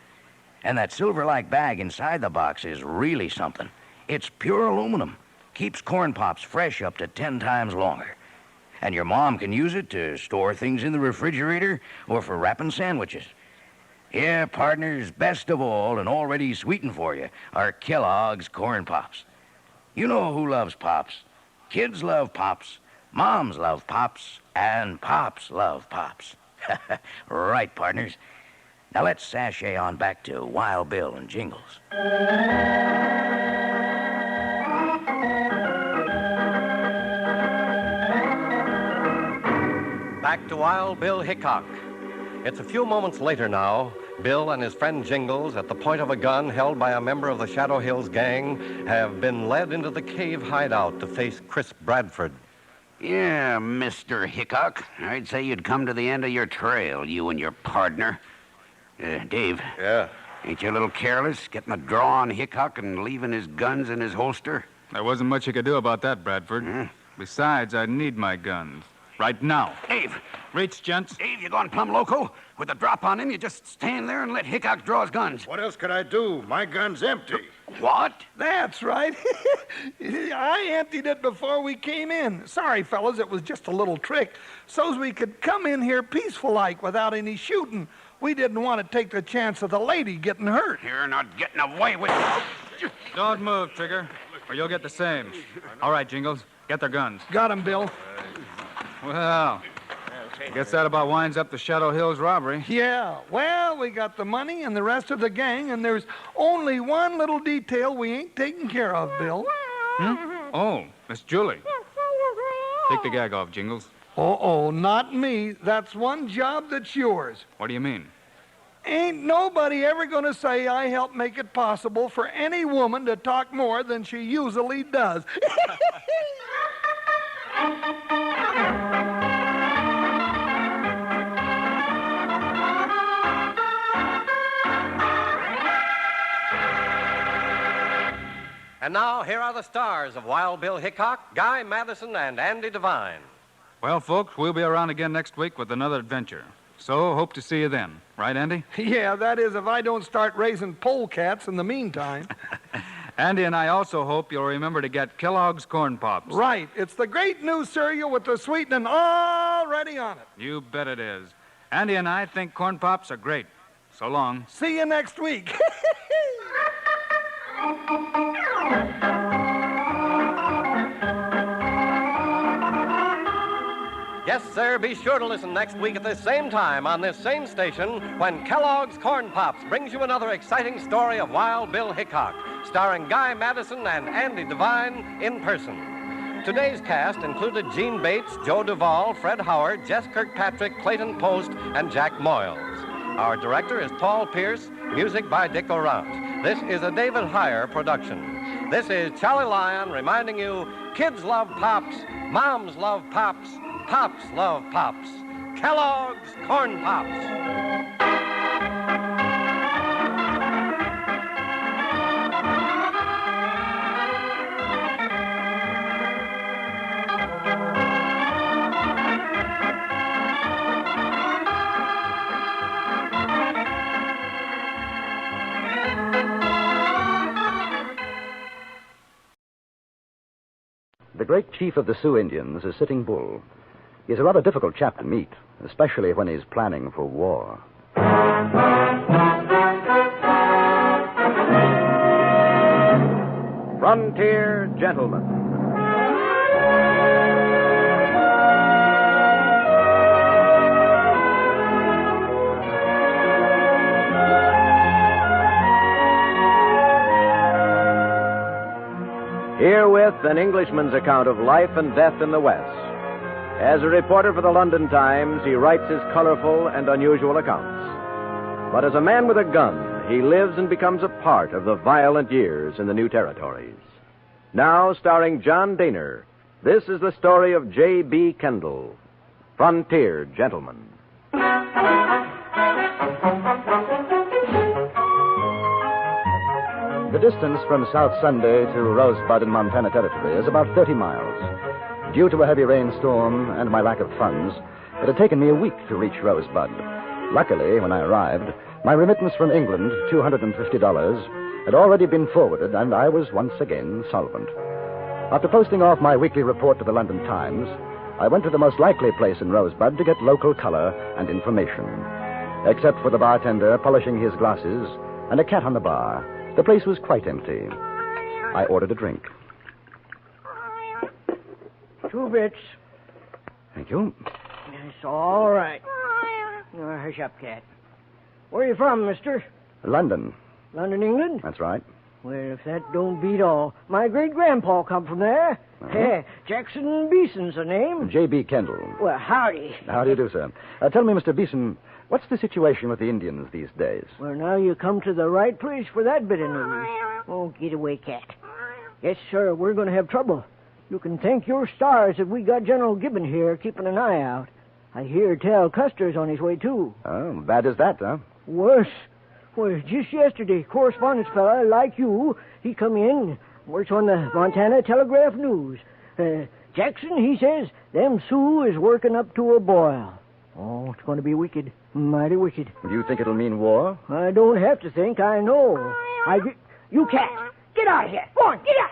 And that silver-like bag inside the box is really something. It's pure aluminum. Keeps Corn Pops fresh up to 10 times longer. And your mom can use it to store things in the refrigerator or for wrapping sandwiches. Yeah, partners, best of all, and already sweetened for you, are Kellogg's Corn Pops. You know who loves Pops. Kids love Pops, moms love Pops, and Pops love Pops. Right, partners. Now let's sashay on back to Wild Bill and Jingles. Back to Wild Bill Hickok. It's a few moments later now. Bill and his friend Jingles, at the point of a gun held by a member of the Shadow Hills gang, have been led into the cave hideout to face Chris Bradford. Yeah, Mr. Hickok. I'd say you'd come to the end of your trail, you and your partner. Dave. Yeah? Ain't you a little careless, getting a draw on Hickok and leaving his guns in his holster? There wasn't much you could do about that, Bradford. Besides, I need my guns. Right now. Dave. Reach, gents. Dave, you gone plumb loco? With a drop on him, you just stand there and let Hickok draw his guns. What else could I do? My gun's empty. What? That's right. I emptied it before we came in. Sorry, fellas, it was just a little trick. So's we could come in here peaceful-like without any shooting. We didn't want to take the chance of the lady getting hurt. You're not getting away with it. Don't move, Trigger, or you'll get the same. All right, Jingles, get their guns. Got 'em, Bill. Well, guess that about winds up the Shadow Hills robbery. Yeah, well, we got the money and the rest of the gang, and there's only one little detail we ain't taken care of, Bill. Oh, Miss Julie. Take the gag off, Jingles. Oh, not me. That's one job that's yours. What do you mean? Ain't nobody ever going to say I helped make it possible for any woman to talk more than she usually does. And now, here are the stars of Wild Bill Hickok, Guy Madison, and Andy Devine. Well, folks, we'll be around again next week with another adventure. So, hope to see you then. Right, Andy? Yeah, that is if I don't start raising polecats in the meantime. Andy and I also hope you'll remember to get Kellogg's Corn Pops. Right. It's the great new cereal with the sweetening already on it. You bet it is. Andy and I think Corn Pops are great. So long. See you next week. Yes, sir, be sure to listen next week at this same time on this same station when Kellogg's Corn Pops brings you another exciting story of Wild Bill Hickok, starring Guy Madison and Andy Devine in person. Today's cast included Gene Bates, Joe Duvall, Fred Howard, Jess Kirkpatrick, Clayton Post, and Jack Moyles. Our director is Paul Pierce, music by Dick Orant. This is a David Heyer production. This is Charlie Lyon reminding you, kids love Pops, moms love Pops, Pops love Pops. Kellogg's Corn Pops. The great chief of the Sioux Indians is Sitting Bull. He's a rather difficult chap to meet, especially when he's planning for war. Frontier Gentlemen. Herewith an Englishman's account of life and death in the West. As a reporter for the London Times, he writes his colorful and unusual accounts. But as a man with a gun, he lives and becomes a part of the violent years in the new territories. Now, starring John Daner, this is the story of J.B. Kendall, Frontier Gentleman. The distance from South Sunday to Rosebud in Montana Territory is about 30 miles. Due to a heavy rainstorm and my lack of funds, it had taken me a week to reach Rosebud. Luckily, when I arrived, my remittance from England, $250, had already been forwarded, and I was once again solvent. After posting off my weekly report to the London Times, I went to the most likely place in Rosebud to get local color and information. Except for the bartender polishing his glasses and a cat on the bar, the place was quite empty. I ordered a drink. 2 bits. Thank you. It's all right. Hush up, cat. Where are you from, mister? London. London, England? That's right. Well, if that don't beat all. My great-grandpa come from there. Jackson Beeson's the name. J.B. Kendall. Well, howdy. How do you do, sir? Tell me, Mr. Beeson, what's the situation with the Indians these days? Well, now you come to the right place for that bit of news. Oh, get away, cat. Yes, sir, we're going to have trouble. You can thank your stars that we got General Gibbon here keeping an eye out. I hear tell Custer's on his way, too. Oh, bad as that, huh? Worse. Well, just yesterday, correspondence fella like you, he come in, works on the Montana Telegraph News. Jackson, he says, them Sioux is working up to a boil. Oh, it's going to be wicked. Mighty wicked. Do you think it'll mean war? I don't have to think. I know. You cat, get out of here. Go on, get out.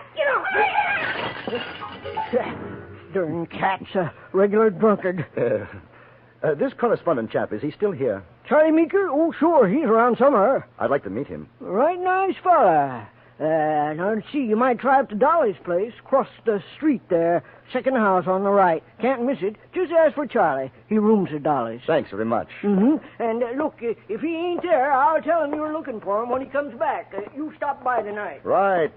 Darn cat's a regular drunkard. This correspondent chap, is he still here? Charlie Meeker? Oh, sure. He's around somewhere. I'd like to meet him. Right nice fella. Now, let's see. You might try up to Dolly's place. Across the street there. Second house on the right. Can't miss it. Just ask for Charlie. He rooms at Dolly's. Thanks very much. Mm-hmm. And, look, if he ain't there, I'll tell him you're looking for him when he comes back. You stop by tonight. Right.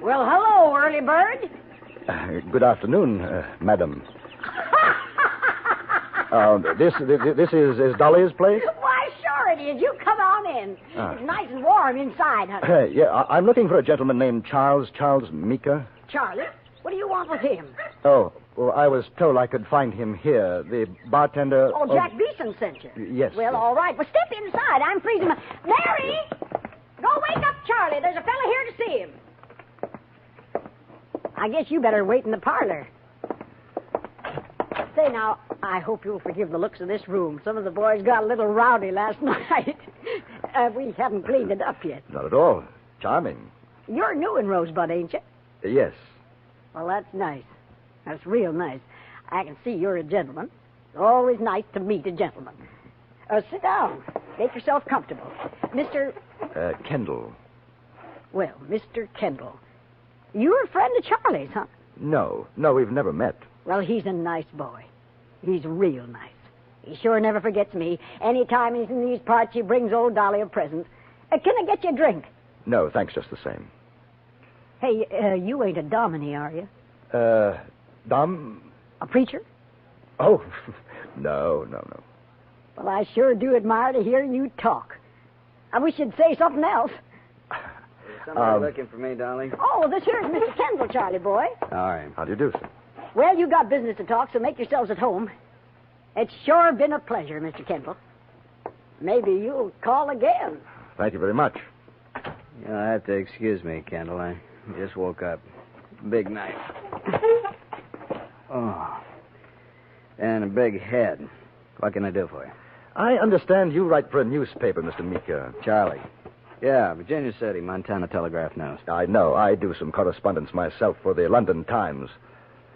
Well, hello, early bird. Good afternoon, madam. This is Dolly's place? Why, sure it is. You come on in. Ah. It's nice and warm inside, honey. Yeah, I'm looking for a gentleman named Charles Meeker. Charlie, what do you want with him? Oh, well, I was told I could find him here. The bartender... Oh, Jack Beeson sent you. Yes. Well, all right. Well, step inside. I'm freezing my... Mary! Go wake up Charlie. There's a fella here to see him. I guess you better wait in the parlor. Say, now, I hope you'll forgive the looks of this room. Some of the boys got a little rowdy last night. We haven't cleaned it up yet. Not at all. Charming. You're new in Rosebud, ain't you? Yes. Well, that's nice. That's real nice. I can see you're a gentleman. It's always nice to meet a gentleman. Sit down. Make yourself comfortable. Mr. Kendall. Well, Mr. Kendall. You're a friend of Charlie's, huh? No, we've never met. Well, he's a nice boy. He's real nice. He sure never forgets me. Anytime he's in these parts, he brings old Dolly a present. Can I get you a drink? No, thanks just the same. Hey, you ain't a dominie, are you? Dom? A preacher? Oh, no. Well, I sure do admire to hear you talk. I wish you'd say something else. Somebody looking for me, darling? Oh, this here's Mr. Kendall, Charlie boy. All right. How do you do, sir? Well, you got business to talk, so make yourselves at home. It's sure been a pleasure, Mr. Kendall. Maybe you'll call again. Thank you very much. You'll have to excuse me, Kendall. I just woke up. Big night. Oh. And a big head. What can I do for you? I understand you write for a newspaper, Mr. Meeker. Charlie. Yeah, Virginia City, Montana Telegraph News. I know. I do some correspondence myself for the London Times.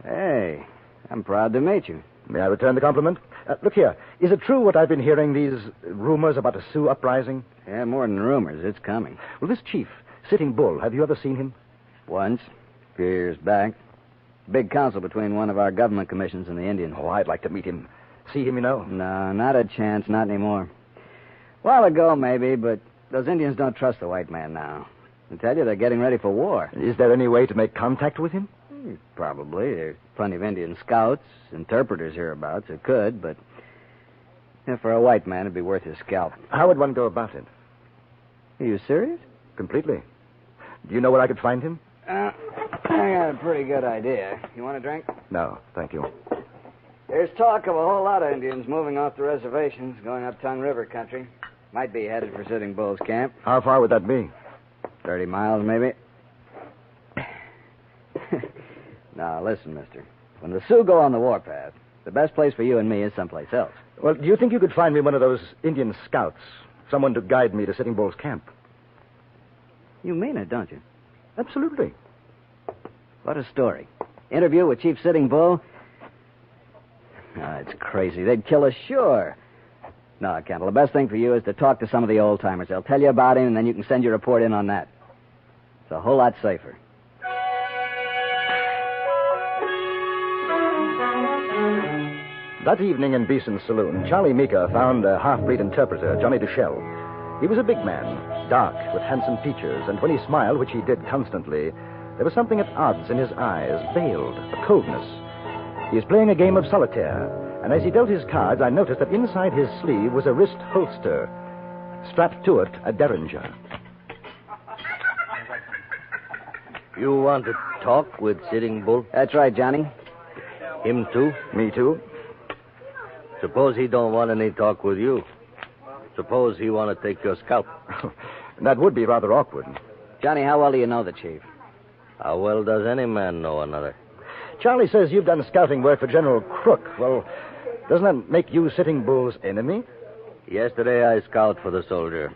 Hey, I'm proud to meet you. May I return the compliment? Look here. Is it true what I've been hearing, these rumors about a Sioux uprising? Yeah, more than rumors. It's coming. Well, this chief, Sitting Bull, have you ever seen him? Once. A few years back. Big council between one of our government commissions and the Indians. Oh, I'd like to meet him. See him, you know? No, not a chance. Not anymore. A while ago, maybe, but those Indians don't trust the white man now. I tell you, they're getting ready for war. Is there any way to make contact with him? Probably. There's plenty of Indian scouts, interpreters hereabouts who could, but for a white man, it'd be worth his scalp. How would one go about it? Are you serious? Completely. Do you know where I could find him? I got a pretty good idea. You want a drink? No, thank you. There's talk of a whole lot of Indians moving off the reservations, going up Tongue River country. Might be headed for Sitting Bull's camp. How far would that be? 30 miles, maybe. Now, listen, mister. When the Sioux go on the warpath, the best place for you and me is someplace else. Well, do you think you could find me one of those Indian scouts? Someone to guide me to Sitting Bull's camp? You mean it, don't you? Absolutely. What a story. Interview with Chief Sitting Bull? It's crazy. They'd kill us, sure. No, Kendall, the best thing for you is to talk to some of the old-timers. They'll tell you about him, and then you can send your report in on that. It's a whole lot safer. That evening in Beeson's saloon, Charlie Meeker found a half-breed interpreter, Johnny Dushell. He was a big man, dark, with handsome features, and when he smiled, which he did constantly, There was something at odds in his eyes, veiled, a coldness. He is playing a game of solitaire, and as he dealt his cards, I noticed that inside his sleeve was a wrist holster. Strapped to it, a derringer. You want to talk with Sitting Bull? That's right, Johnny. Him too? Me too. Suppose he don't want any talk with you. Suppose he want to take your scalp. That would be rather awkward. Johnny, how well do you know the chief? How well does any man know another? Charlie says you've done scouting work for General Crook. Well, doesn't that make you Sitting Bull's enemy? Yesterday I scout for the soldier.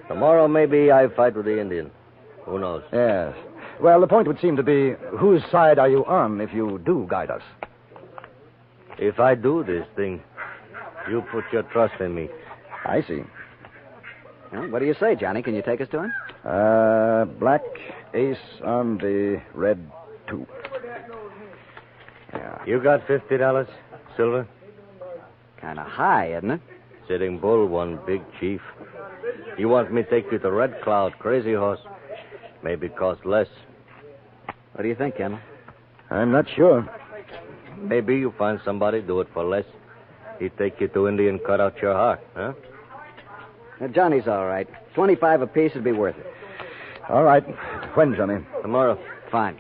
Tomorrow maybe I fight with the Indian. Who knows? Yes. Well, the point would seem to be, whose side are you on if you do guide us? If I do this thing, you put your trust in me. I see. Well, what do you say, Johnny? Can you take us to him? Black ace on the red 2. Yeah. You got $50, Silver? Kind of high, isn't it? Sitting Bull, one big chief. You want me to take you to Red Cloud, Crazy Horse? Maybe cost less. What do you think, Kendall? I'm not sure. Maybe you find somebody, do it for less. He'd take you to Indian, cut out your heart, huh? Now, Johnny's all right. 25 apiece would be worth it. All right. When, Johnny? Tomorrow. Fine.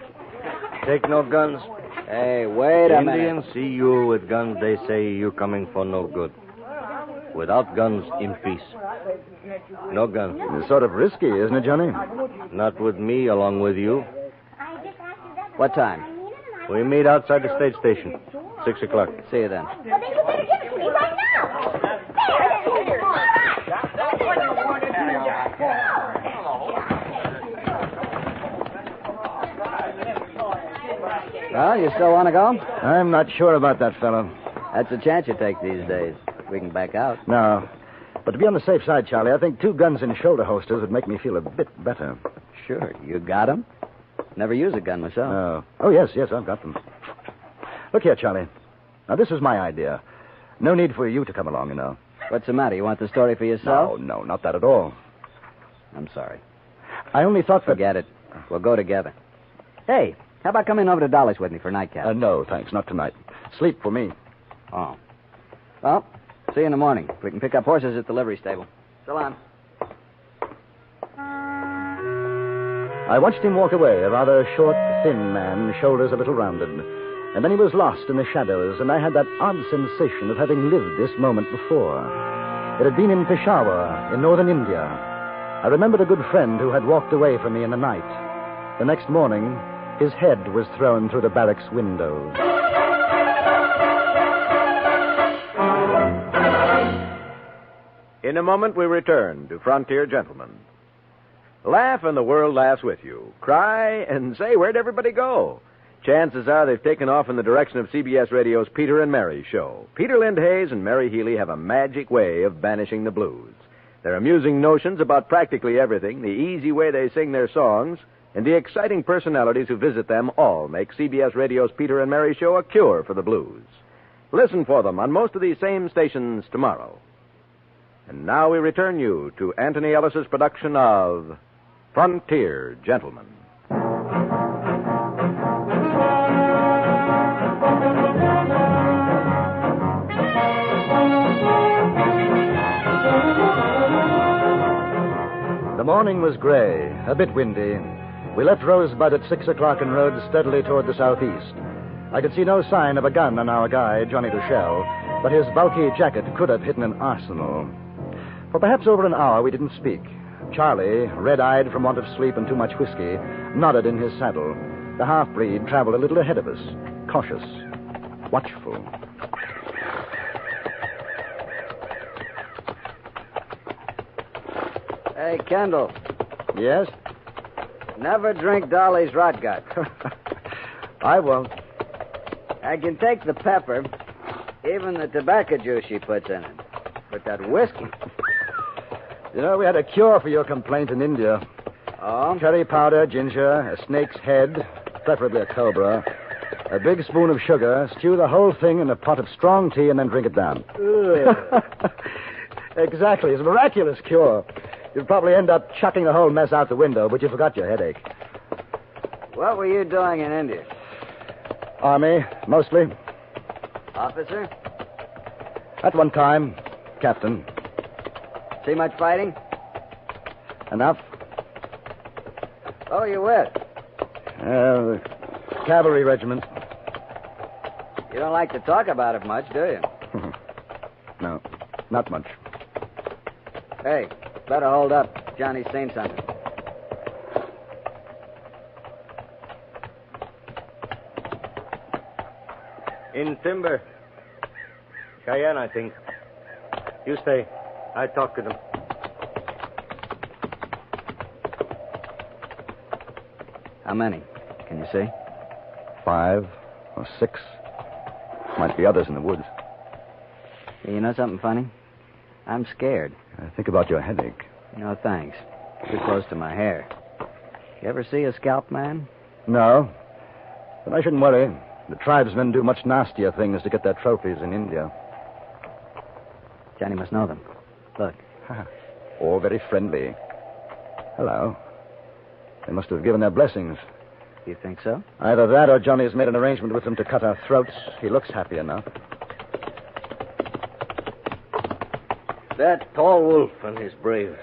Take no guns. Hey, wait a minute. Indians see you with guns, they say you coming for no good. Without guns, in peace. No guns. It's sort of risky, isn't it, Johnny? Not with me, along with you. What time? We meet outside the state station. 6 o'clock. See you then. Well, then you better give it to me right now. Well, you still want to go? I'm not sure about that, fellow. That's a chance you take these days. We can back out. No. But to be on the safe side, Charlie, I think 2 guns in shoulder holsters would make me feel a bit better. Sure. You got them? Never use a gun myself. Oh, yes, I've got them. Look here, Charlie. Now, this is my idea. No need for you to come along, you know. What's the matter? You want the story for yourself? No, not that at all. I'm sorry. I only thought that... Forget it. We'll go together. Hey, how about coming over to Dolly's with me for nightcap? No, thanks. Not tonight. Sleep for me. Oh. Well, see you in the morning. We can pick up horses at the livery stable. So long. I watched him walk away, a rather short, thin man, shoulders a little rounded. And then he was lost in the shadows, and I had that odd sensation of having lived this moment before. It had been in Peshawar, in northern India. I remembered a good friend who had walked away from me in the night. The next morning, his head was thrown through the barracks windows. In a moment, we return to Frontier Gentlemen. Laugh and the world laughs with you. Cry and say, where'd everybody go? Chances are they've taken off in the direction of CBS Radio's Peter and Mary show. Peter Lindhays and Mary Healy have a magic way of banishing the blues. Their amusing notions about practically everything, the easy way they sing their songs, and the exciting personalities who visit them all make CBS Radio's Peter and Mary show a cure for the blues. Listen for them on most of these same stations tomorrow. And now we return you to Anthony Ellis's production of Frontier Gentlemen. The morning was gray, a bit windy. We left Rosebud at 6 o'clock and rode steadily toward the southeast. I could see no sign of a gun on our guy, Johnny Duchelle, but his bulky jacket could have hidden an arsenal. For perhaps over an hour, we didn't speak. Charlie, red-eyed from want of sleep and too much whiskey, nodded in his saddle. The half-breed traveled a little ahead of us, cautious, watchful. Hey, Kendall. Yes? Never drink Dolly's rot gut. I won't. I can take the pepper, even the tobacco juice she puts in it. But that whiskey... You know, we had a cure for your complaint in India. Oh? Curry powder, ginger, a snake's head, preferably a cobra, a big spoon of sugar, stew the whole thing in a pot of strong tea, and then drink it down. Exactly. It's a miraculous cure. You'd probably end up chucking the whole mess out the window, but you forgot your headache. What were you doing in India? Army, mostly. Officer? At one time, captain. See much fighting? Enough. Oh, you with? The cavalry regiment. You don't like to talk about it much, do you? No, not much. Hey, better hold up. Johnny's seen something. In timber. Cheyenne, I think. You stay. I talk to them. How many? Can you see? 5 or 6. Might be others in the woods. You know something funny? I'm scared. Think about your headache. No, thanks. Too close to my hair. You ever see a scalp man? No. But I shouldn't worry. The tribesmen do much nastier things to get their trophies in India. Johnny must know them. Look. All very friendly. Hello. They must have given their blessings. You think so? Either that or Johnny's made an arrangement with them to cut our throats. He looks happy enough. That tall wolf and his brave.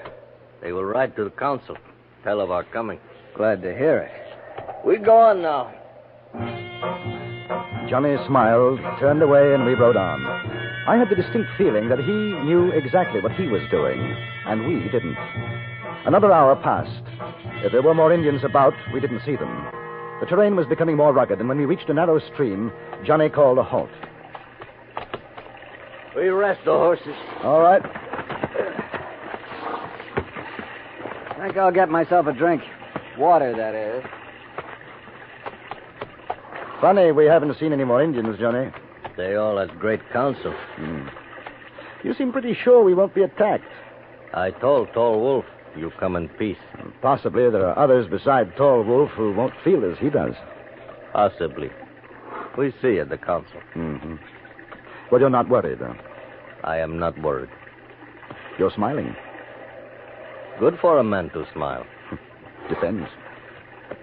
They will ride to the council. Tell of our coming. Glad to hear it. We go on now. Johnny smiled, turned away, and we rode on. I had the distinct feeling that he knew exactly what he was doing, and we didn't. Another hour passed. If there were more Indians about, we didn't see them. The terrain was becoming more rugged, and when we reached a narrow stream, Johnny called a halt. We rest the horses. All right. I think I'll get myself a drink. Water, that is. Funny, we haven't seen any more Indians, Johnny. They all at great council. You seem pretty sure we won't be attacked. I told Tall Wolf you come in peace. Possibly there are others beside Tall Wolf who won't feel as he does. Possibly. We see at the council. Mm-hmm. Well, you're not worried, though. I am not worried. You're smiling. Good for a man to smile. Depends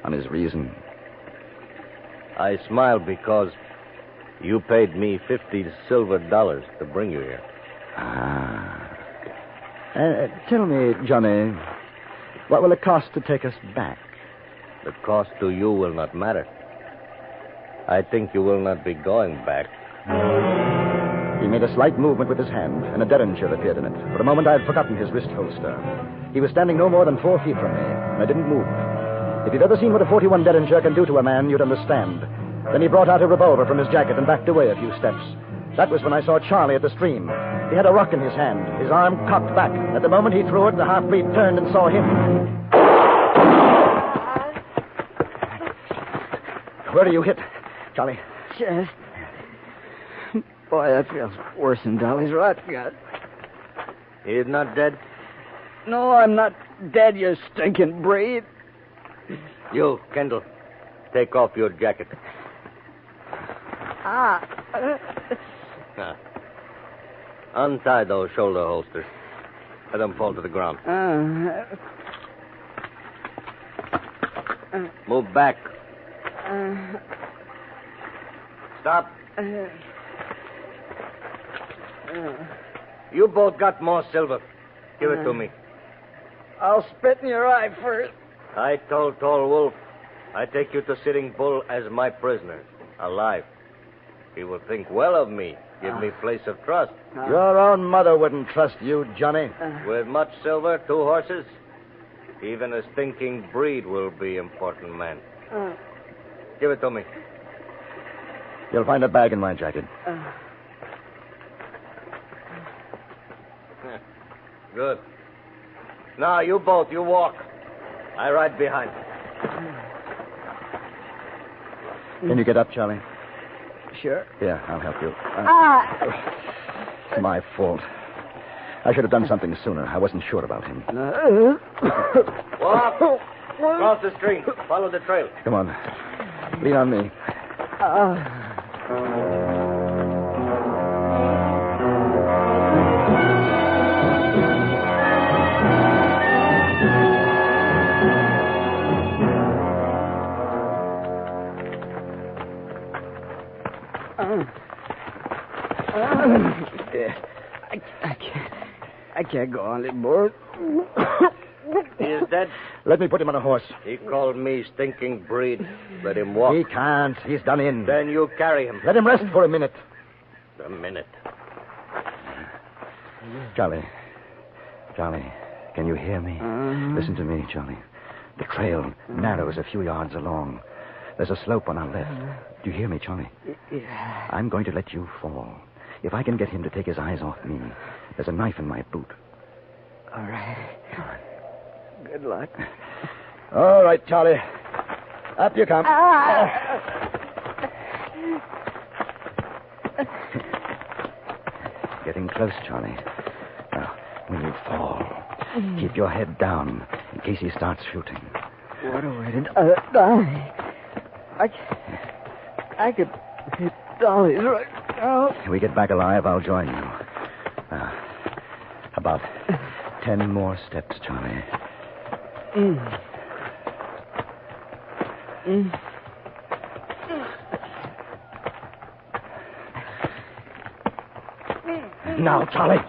on his reason. I smile because you paid me $50 silver to bring you here. Tell me, Johnny, what will it cost to take us back? The cost to you will not matter. I think you will not be going back. He made a slight movement with his hand, and a derringer appeared in it. For a moment, I had forgotten his wrist holster. He was standing no more than 4 feet from me, and I didn't move. If you've ever seen what a 41 derringer can do to a man, you'd understand. Then he brought out a revolver from his jacket and backed away a few steps. That was when I saw Charlie at the stream. He had a rock in his hand, his arm cocked back. At the moment he threw it, the half-breed turned and saw him. Where are you hit, Charlie? Chest. Boy, that feels worse than Dolly's rot gut. He is not dead? No, I'm not dead, you stinking breed. You, Kendall, take off your jacket. Untie those shoulder holsters. Let them fall to the ground. Move back. Stop. You both got more silver. Give it to me. I'll spit in your eye first. I told Tall Wolf I take you to Sitting Bull as my prisoner, alive. He will think well of me, give me place of trust. Your own mother wouldn't trust you, Johnny. With much silver, 2 horses, even a stinking breed will be important man. Give it to me. You'll find a bag in my jacket. Good. Now, you both, you walk. I ride behind. Can you get up, Charlie? Sure. Yeah, I'll help you. It's my fault. I should have done something sooner. I wasn't sure about him. Walk. Cross the stream. Follow the trail. Come on. Lean on me. I can't go on, little boy. He is dead. Let me put him on a horse. He called me stinking breed. Let him walk. He can't. He's done in. Then you carry him. Let him rest for a minute. A minute. Charlie. Charlie, can you hear me? Listen to me, Charlie. The trail narrows a few yards along. There's a slope on our left. Do you hear me, Charlie? Yeah. I'm going to let you fall. If I can get him to take his eyes off me, there's a knife in my boot. All right. Good luck. All right, Charlie. Up you come. Getting close, Charlie. Now, when you fall, keep your head down in case he starts shooting. What a way to die. I could hit Dolly's right now. If we get back alive, I'll join you. About 10 more steps, Charlie. Now, Charlie.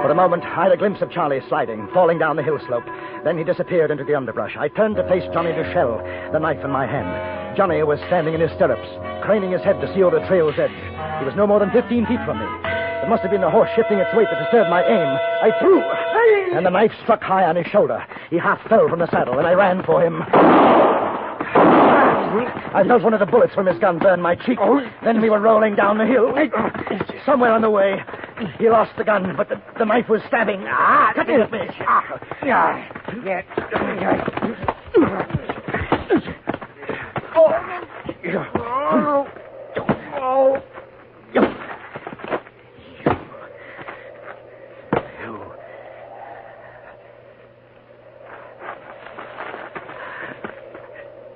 For a moment, I had a glimpse of Charlie sliding, falling down the hill slope. Then he disappeared into the underbrush. I turned to face Johnny Duchelle, the knife in my hand. Johnny was standing in his stirrups, craning his head to see over the trail's edge. He was no more than 15 feet from me. It must have been the horse shifting its weight that disturbed my aim. I threw, and the knife struck high on his shoulder. He half fell from the saddle, and I ran for him. I felt one of the bullets from his gun burn my cheek. Then we were rolling down the hill. Somewhere on the way, he lost the gun, but the knife was stabbing. Cutting at me.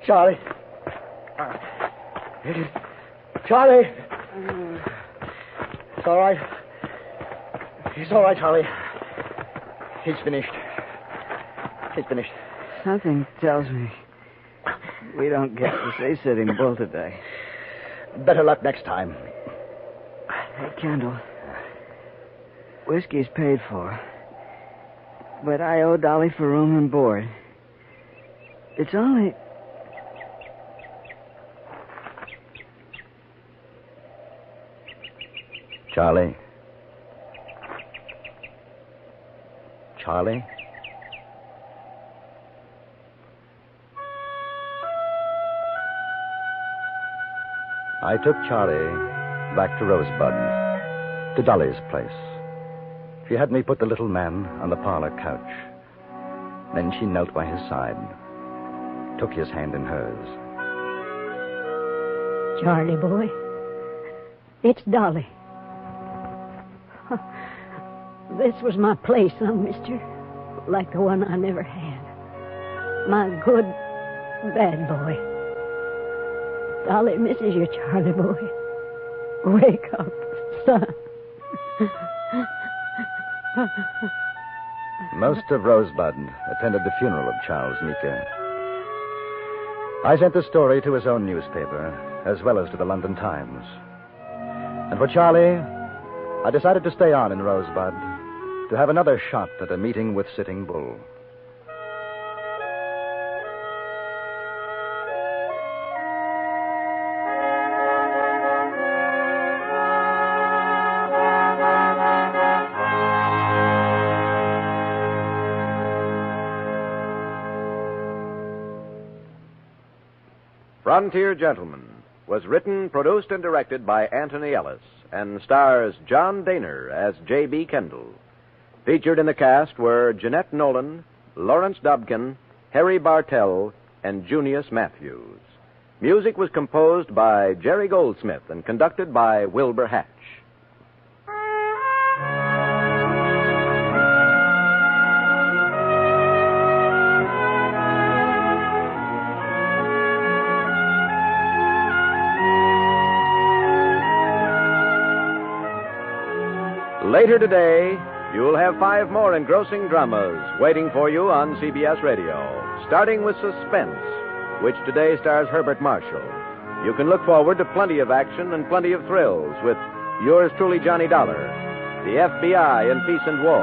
Charlie. Charlie. It's all right. It's all right, Charlie. He's finished. He's finished. Something tells me we don't get to see Sitting Bull today. Better luck next time. Hey, Kendall. Whiskey's paid for. But I owe Dolly for room and board. It's only... Charlie? Charlie? I took Charlie back to Rosebud, to Dolly's place. She had me put the little man on the parlor couch. Then she knelt by his side, took his hand in hers. Charlie boy, it's Dolly. This was my place, mister, like the one I never had. My good, bad boy. Dolly misses you, Charlie boy. Wake up, son. Most of Rosebud attended the funeral of Charles Meeker. I sent the story to his own newspaper, as well as to the London Times. And for Charlie, I decided to stay on in Rosebud, to have another shot at a meeting with Sitting Bull. Frontier Gentlemen was written, produced, and directed by Anthony Ellis and stars John Daner as J.B. Kendall. Featured in the cast were Jeanette Nolan, Lawrence Dobkin, Harry Bartell, and Junius Matthews. Music was composed by Jerry Goldsmith and conducted by Wilbur Hatch. Later today, you'll have 5 more engrossing dramas waiting for you on CBS Radio, starting with Suspense, which today stars Herbert Marshall. You can look forward to plenty of action and plenty of thrills with yours truly, Johnny Dollar, the FBI in Peace and War,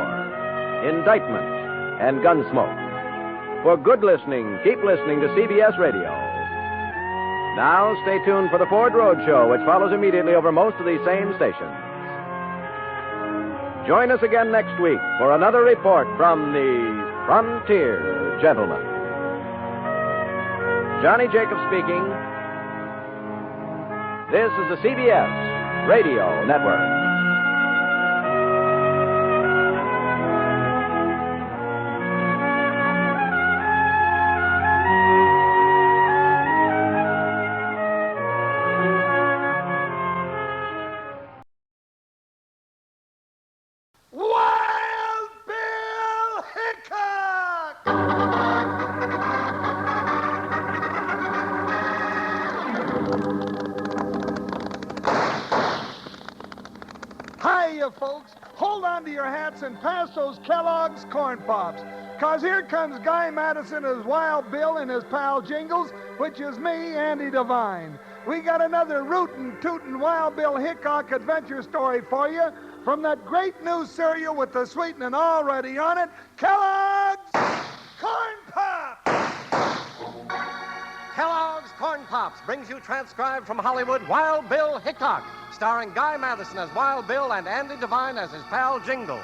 Indictment, and Gunsmoke. For good listening, keep listening to CBS Radio. Now, stay tuned for the Ford Road Show, which follows immediately over most of these same stations. Join us again next week for another report from the Frontier Gentleman. Johnny Jacobs speaking. This is the CBS Radio Network. Wild Bill Hickok! Hiya, folks. Hold on to your hats and pass those Kellogg's Corn Pops. 'Cause here comes Guy Madison as Wild Bill and his pal Jingles, which is me, Andy Devine. We got another rootin', tootin' Wild Bill Hickok adventure story for you from that great new cereal with the sweetening already on it, Kellogg's Corn Pops! Kellogg's Corn Pops brings you transcribed from Hollywood Wild Bill Hickok, starring Guy Madison as Wild Bill and Andy Devine as his pal Jingles.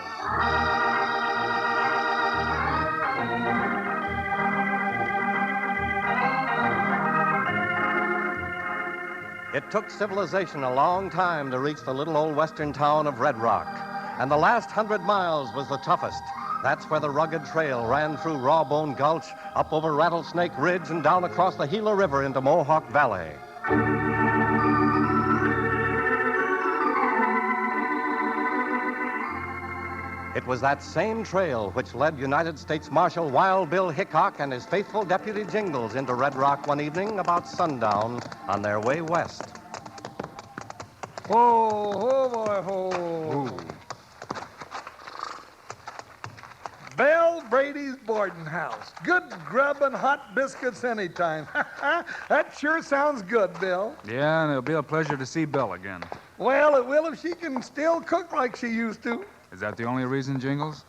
It took civilization a long time to reach the little old western town of Red Rock, and the last 100 miles was the toughest. That's where the rugged trail ran through Rawbone Gulch, up over Rattlesnake Ridge, and down across the Gila River into Mohawk Valley. It was that same trail which led United States Marshal Wild Bill Hickok and his faithful deputy Jingles into Red Rock one evening about sundown on their way west. Ho, ho, boy, ho. Belle Brady's boarding house. Good grub and hot biscuits anytime. That sure sounds good, Bill. Yeah, and it'll be a pleasure to see Belle again. Well, it will if she can still cook like she used to. Is that the only reason, Jingles?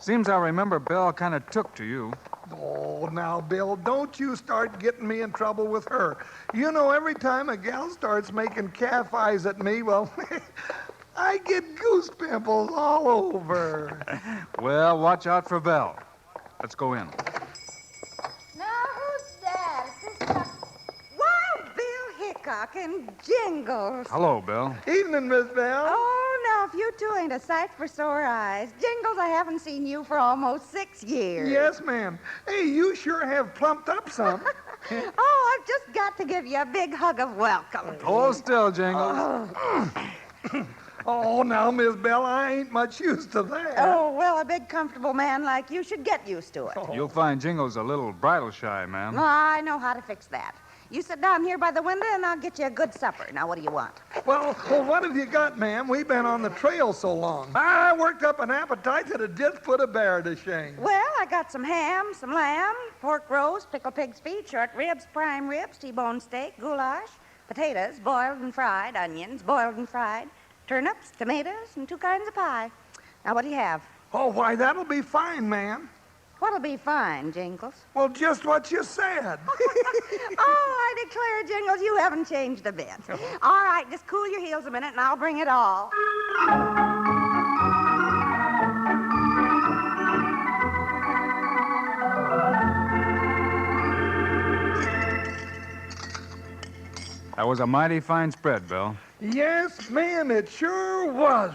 Seems I remember Belle kind of took to you. Oh, now, Bill, don't you start getting me in trouble with her. You know, every time a gal starts making calf eyes at me, well, I get goose pimples all over. Well, watch out for Belle. Let's go in. Now, who's that? Is this Wild Bill Hickok and Jingles? Hello, Belle. Evening, Miss Belle. Oh, now, if you two ain't a sight for sore eyes. Jingles, I haven't seen you for almost 6 years. Yes, ma'am. Hey, you sure have plumped up some. Oh, I've just got to give you a big hug of welcome. Hold still, Jingles. Oh, now, Miss Belle, I ain't much used to that. Oh, well, a big, comfortable man like you should get used to it. You'll find Jingles a little bridle shy, ma'am. Oh, I know how to fix that. You sit down here by the window, and I'll get you a good supper. Now, what do you want? Well, what have you got, ma'am? We've been on the trail so long. I worked up an appetite that had just put a bear to shame. Well, I got some ham, some lamb, pork roast, pickled pig's feet, short ribs, prime ribs, T-bone steak, goulash, potatoes, boiled and fried, onions, boiled and fried, turnips, tomatoes, and 2 kinds of pie. Now, what do you have? Oh, why, that'll be fine, ma'am. What'll be fine, Jingles? Well, just what you said. Oh, I declare, Jingles, you haven't changed a bit. All right, just cool your heels a minute, and I'll bring it all. That was a mighty fine spread, Belle. Yes, ma'am, it sure was.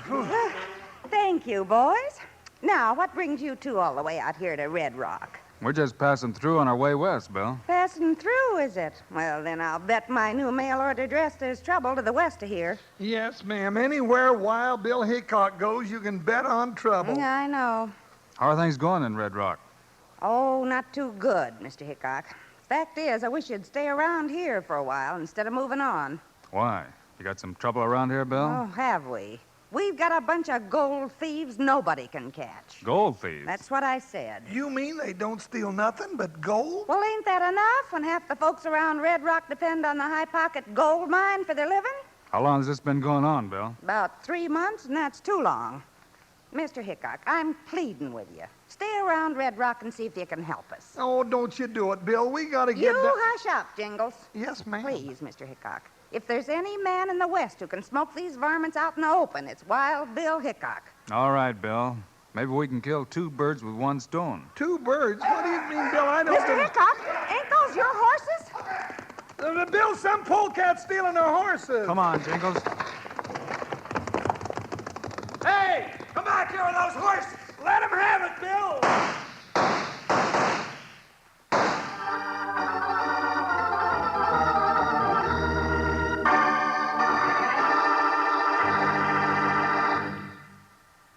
Thank you, boys. Now, what brings you two all the way out here to Red Rock? We're just passing through on our way west, Belle. Passing through, is it? Well, then I'll bet my new mail order dress there's trouble to the west of here. Yes, ma'am. Anywhere Wild Bill Hickok goes, you can bet on trouble. I know. How are things going in Red Rock? Oh, not too good, Mr. Hickok. Fact is, I wish you'd stay around here for a while instead of moving on. Why? You got some trouble around here, Belle? Oh, have we? We've got a bunch of gold thieves nobody can catch. Gold thieves? That's what I said. You mean they don't steal nothing but gold? Well, ain't that enough when half the folks around Red Rock depend on the high-pocket gold mine for their living? How long has this been going on, Belle? About 3 months, and that's too long. Mr. Hickok, I'm pleading with you. Stay around Red Rock and see if you can help us. Oh, don't you do it, Bill. We got to get You that. hush up, Jingles. Yes, ma'am. Please, Mr. Hickok. If there's any man in the West who can smoke these varmints out in the open, it's Wild Bill Hickok. All right, Bill. Maybe we can kill 2 birds with 1 stone. 2 birds? What do you mean, Bill? I don't... Mr. Hickok, ain't those your horses? Bill, some polecat stealing our horses. Come on, Jingles. Hey, come back here with those horses. Let him have it, Bill.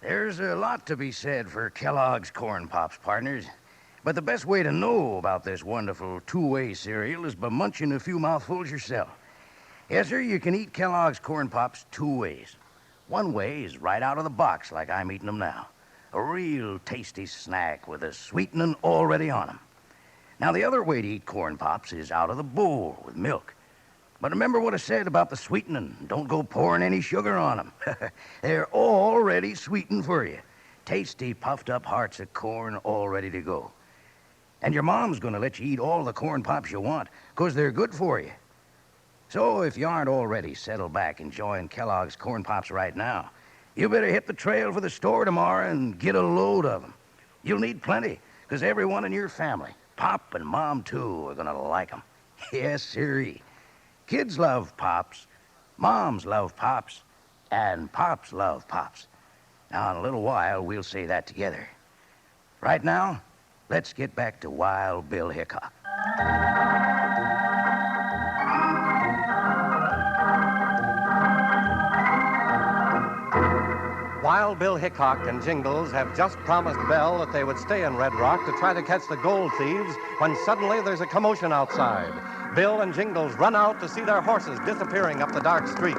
There's a lot to be said for Kellogg's Corn Pops, partners. But the best way to know about this wonderful two-way cereal is by munching a few mouthfuls yourself. Yes, sir, you can eat Kellogg's Corn Pops 2 ways. One way is right out of the box like I'm eating them now. A real tasty snack with a sweetening already on them. Now, the other way to eat Corn Pops is out of the bowl with milk. But remember what I said about the sweetening. Don't go pouring any sugar on them. They're already sweetened for you. Tasty, puffed-up hearts of corn all ready to go. And your mom's going to let you eat all the Corn Pops you want, 'cause they're good for you. So if you aren't already settled back enjoying Kellogg's Corn Pops right now, you better hit the trail for the store tomorrow and get a load of them. You'll need plenty, 'cause everyone in your family, Pop and Mom too, are going to like them. Yes, sirree. Kids love Pops, Moms love Pops, and Pops love Pops. Now, in a little while, we'll say that together. Right now, let's get back to Wild Bill Hickok. Wild Bill Hickok and Jingles have just promised Belle that they would stay in Red Rock to try to catch the gold thieves when suddenly there's a commotion outside. Bill and Jingles run out to see their horses disappearing up the dark street.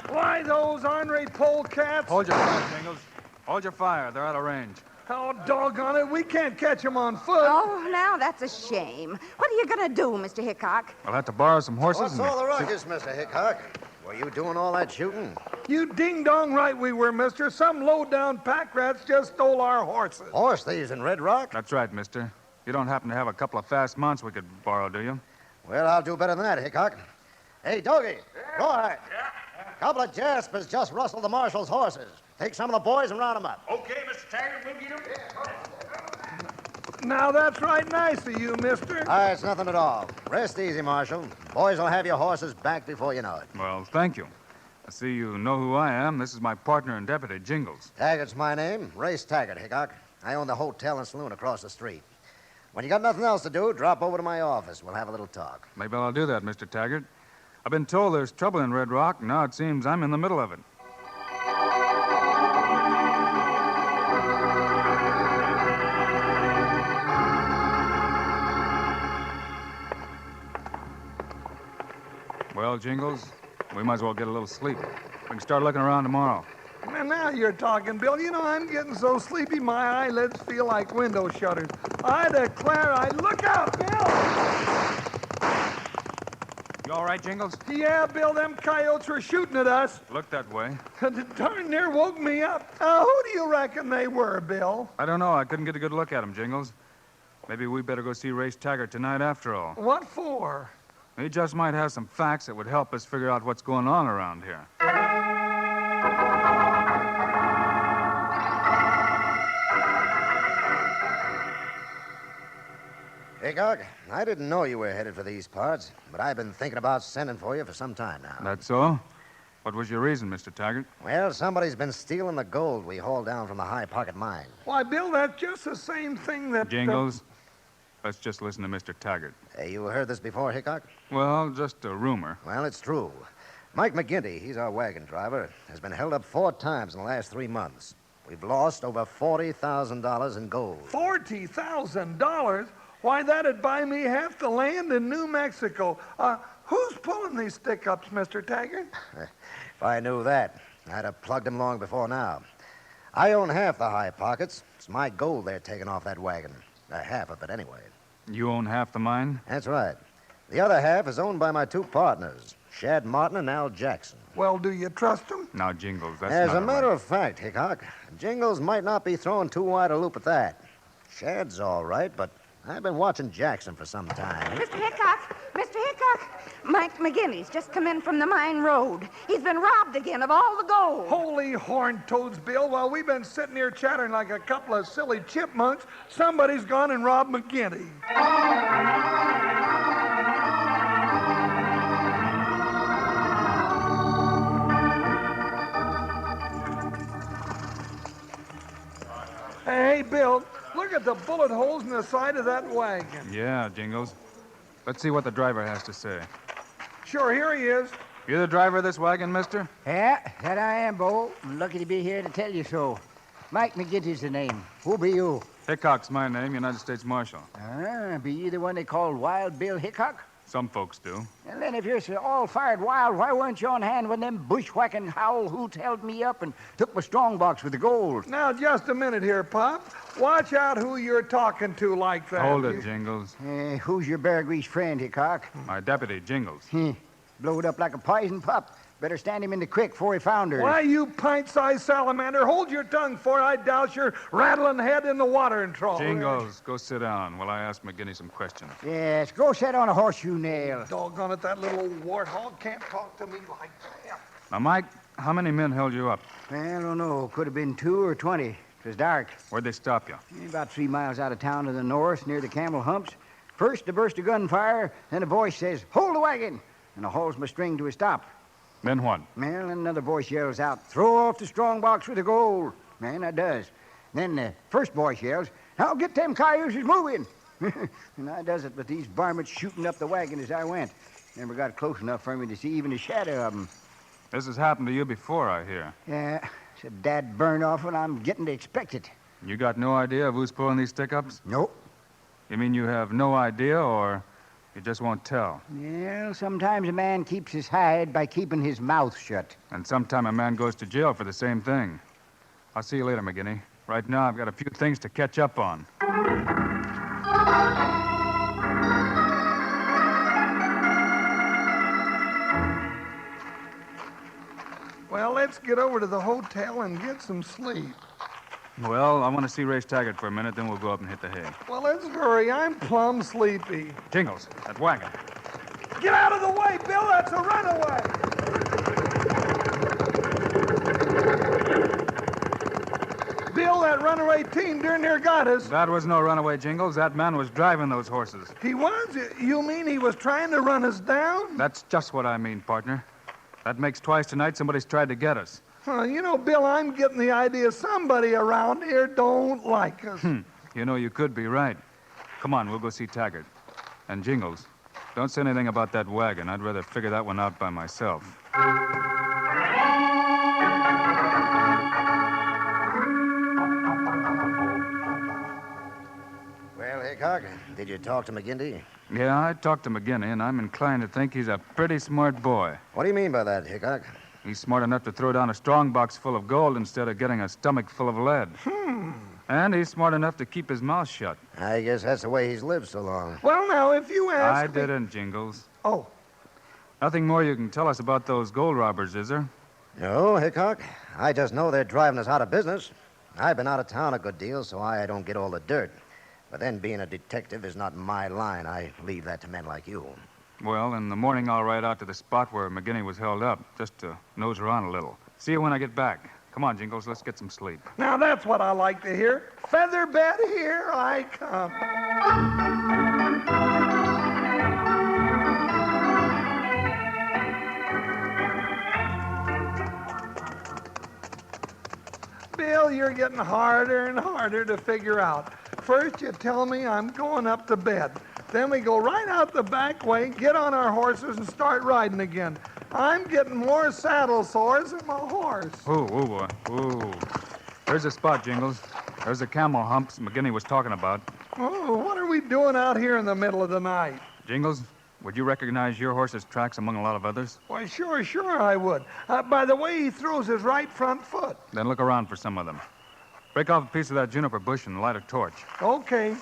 Why, those ornery polecats? Hold your fire, Jingles. Hold your fire. They're out of range. Oh, doggone it. We can't catch them on foot. Oh, now that's a shame. What are you going to do, Mr. Hickok? I'll have to borrow some horses. What's all the ruckus, Mr. Hickok? Were you doing all that shooting? You ding-dong right we were, mister. Some low-down pack rats just stole our horses. Horse thieves in Red Rock? That's right, mister. You don't happen to have a couple of fast mounts we could borrow, do you? Well, I'll do better than that, Hickok. Hey, Doggy, go ahead. Couple of jaspers just rustled the marshal's horses. Take some of the boys and round them up. Okay, Mr. Taggart, we'll get him. Now, that's right nice of you, mister. It's nothing at all. Rest easy, Marshal. Boys will have your horses back before you know it. Well, thank you. I see you know who I am. This is my partner and deputy, Jingles. Taggart's my name. Race Taggart, Hickok. I own the hotel and saloon across the street. When you got nothing else to do, drop over to my office. We'll have a little talk. Maybe I'll do that, Mr. Taggart. I've been told there's trouble in Red Rock, and now it seems I'm in the middle of it. Well, Jingles, we might as well get a little sleep. We can start looking around tomorrow. And now you're talking, Bill. You know, I'm getting so sleepy my eyelids feel like window shutters. I declare look out, Bill! You all right, Jingles? Yeah, Bill, them coyotes were shooting at us. Look that way. Darn near woke me up. Who do you reckon they were, Bill? I don't know. I couldn't get a good look at them, Jingles. Maybe we better go see Race Taggart tonight after all. What for? He just might have some facts that would help us figure out what's going on around here. Hickok, I didn't know you were headed for these parts, but I've been thinking about sending for you for some time now. That's so? What was your reason, Mr. Taggart? Well, somebody's been stealing the gold we hauled down from the High Pocket mine. Why, Bill, that's just the same thing that... Jingles, let's just listen to Mr. Taggart. You heard this before, Hickok? Well, just a rumor. Well, it's true. Mike McGinty, he's our wagon driver, has been held up 4 times in the last 3 months. We've lost over $40,000 in gold. $40,000? Why, that'd buy me half the land in New Mexico. Who's pulling these stick-ups, Mr. Taggart? If I knew that, I'd have plugged them long before now. I own half the High Pockets. It's my gold they're taking off that wagon. Half of it, anyway. You own half the mine? That's right. The other half is owned by my 2 partners, Shad Martin and Al Jackson. Well, do you trust them? Now, Jingles, that's As not a matter right. of fact, Hickok, Jingles might not be throwing too wide a loop at that. Shad's all right, but I've been watching Jackson for some time. Mr. Hickok! Mr. Hickok! Mike McGinney's just come in from the mine road. He's been robbed again of all the gold. Holy horn toads, Bill. While we've been sitting here chattering like a couple of silly chipmunks, somebody's gone and robbed McGinney. Hey, Bill, look at the bullet holes in the side of that wagon. Yeah, Jingles. Let's see what the driver has to say. Sure, here he is. You the driver of this wagon, mister? Yeah, that I am, Bo. I'm lucky to be here to tell you so. Mike McGinty's the name. Who be you? Hickok's my name, United States Marshal. Be you the one they call Wild Bill Hickok? Some folks do. And then if you're so all-fired wild, why weren't you on hand when them bushwhacking howl hoots held me up and took my strong box with the gold? Now, just a minute here, Pop. Watch out who you're talking to like that. Hold it, Jingles. Who's your bear grease friend, Hickok? My deputy, Jingles. Blowed up like a poison pup. Better stand him in the creek before he founders. Why, you pint-sized salamander, hold your tongue, for I douse your rattling head in the watering trough. Jingles, go sit down while I ask McGinney some questions. Yes, go sit on a horseshoe nail. Doggone it, that little warthog can't talk to me like that. Now, Mike, how many men held you up? I don't know. Could have been 2 or 20. It was dark. Where'd they stop you? About 3 miles out of town to the north, near the Camel Humps. First, a burst of gunfire, then a voice says, "Hold the wagon!" And I hauls my string to a stop. Then what? Well, then another voice yells out, "Throw off the strong box with the gold." Man, I does. Then the first voice yells, "Now get them cayuses moving." And I does it with these varmints shooting up the wagon as I went. Never got close enough for me to see even a shadow of them. This has happened to you before, I hear. Yeah, it's a dad burn off and I'm getting to expect it. You got no idea of who's pulling these stick-ups? Nope. You mean you have no idea, or you just won't tell? Well, sometimes a man keeps his hide by keeping his mouth shut. And sometime a man goes to jail for the same thing. I'll see you later, McGinney. Right now, I've got a few things to catch up on. Well, let's get over to the hotel and get some sleep. Well, I want to see Race Taggart for a minute, then we'll go up and hit the hay. Well, let's hurry. I'm plumb sleepy. Jingles, that wagon. Get out of the way, Bill. That's a runaway. Bill, that runaway team darn near got us. That was no runaway, Jingles. That man was driving those horses. He was? You mean he was trying to run us down? That's just what I mean, partner. That makes twice tonight somebody's tried to get us. You know, Bill, I'm getting the idea somebody around here don't like us. You know, you could be right. Come on, we'll go see Taggart. And Jingles, don't say anything about that wagon. I'd rather figure that one out by myself. Well, Hickok, did you talk to McGinty? Yeah, I talked to McGinney, and I'm inclined to think he's a pretty smart boy. What do you mean by that, Hickok? He's smart enough to throw down a strong box full of gold instead of getting a stomach full of lead. And he's smart enough to keep his mouth shut. I guess that's the way he's lived so long. Well, now, if you ask I me... didn't, Jingles. Oh. Nothing more you can tell us about those gold robbers, is there? No, Hickok. I just know they're driving us out of business. I've been out of town a good deal, so I don't get all the dirt. But then being a detective is not my line. I leave that to men like you. Well, in the morning, I'll ride out to the spot where McGinney was held up, just to nose around a little. See you when I get back. Come on, Jingles, let's get some sleep. Now, that's what I like to hear. Featherbed, here I come. Bill, you're getting harder and harder to figure out. First, you tell me I'm going up to bed. Then we go right out the back way, get on our horses, and start riding again. I'm getting more saddle sores than my horse. Ooh, boy. Ooh. There's a spot, Jingles. There's the Camel Humps McGinney was talking about. Oh, what are we doing out here in the middle of the night? Jingles, would you recognize your horse's tracks among a lot of others? Why, sure I would. By the way he throws his right front foot. Then look around for some of them. Break off a piece of that juniper bush and light a torch. Okay.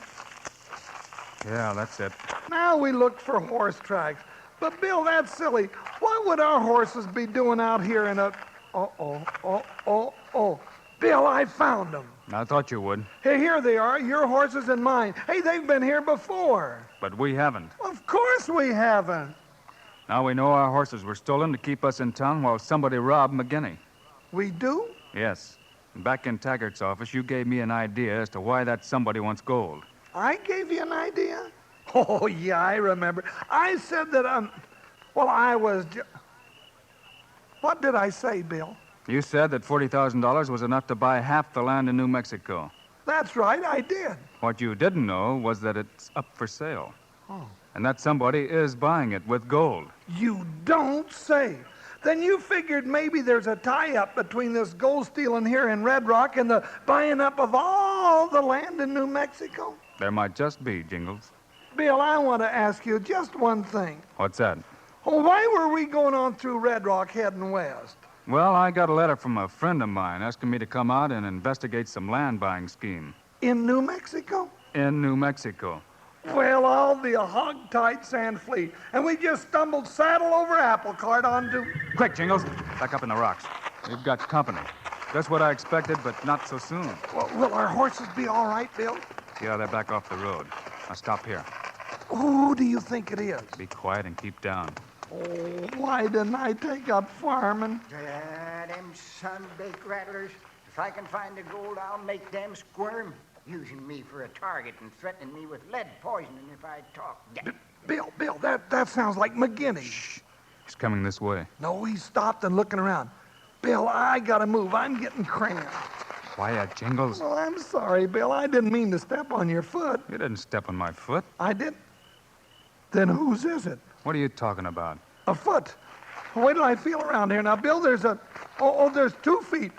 Yeah, that's it. Now we look for horse tracks. But, Bill, that's silly. What would our horses be doing out here in a... Oh. Bill, I found them. I thought you would, Hey, here they are, your horses and mine. Hey, they've been here before. but we haven't. Of course we haven't. Now we know our horses were stolen to keep us in town while somebody robbed McGinney. We do? Yes. And back in Taggart's office, you gave me an idea as to why that somebody wants gold. I gave you an idea? Oh, yeah, I remember. I said that, I was What did I say, Bill? You said that $40,000 was enough to buy half the land in New Mexico. That's right, I did. What you didn't know was that it's up for sale. Oh. And that somebody is buying it with gold. You don't say. Then you figured maybe there's a tie-up between this gold stealing here in Red Rock and the buying up of all the land in New Mexico? There might just be, Jingles. Bill, I want to ask you just one thing. What's that? Oh, why were we going on through Red Rock heading west? Well, I got a letter from a friend of mine asking me to come out and investigate some land buying scheme. In New Mexico? In New Mexico. Well, I'll be a hog-tight sand fleet, and we just stumbled saddle over apple cart onto... Quick, Jingles. Back up in the rocks. We've got company. Just what I expected, but not so soon. Well, will our horses be all right, Bill? Yeah, they're back off the road. Now stop here. Who do you think it is? Be quiet and keep down. Oh, why didn't I take up farming? Them sun-baked rattlers. If I can find the gold, I'll make them squirm. Using me for a target and threatening me with lead poisoning if I talk. Bill, that sounds like McGinney. Shh. He's coming this way. No, he stopped and looking around. Bill, I gotta move. I'm getting cramped. Quiet, Jingles. Well, I'm sorry, Bill. I didn't mean to step on your foot. You didn't step on my foot. I did. Then whose is it? What are you talking about? A foot. Wait till I feel around here. Now, Bill, there's there's 2 feet.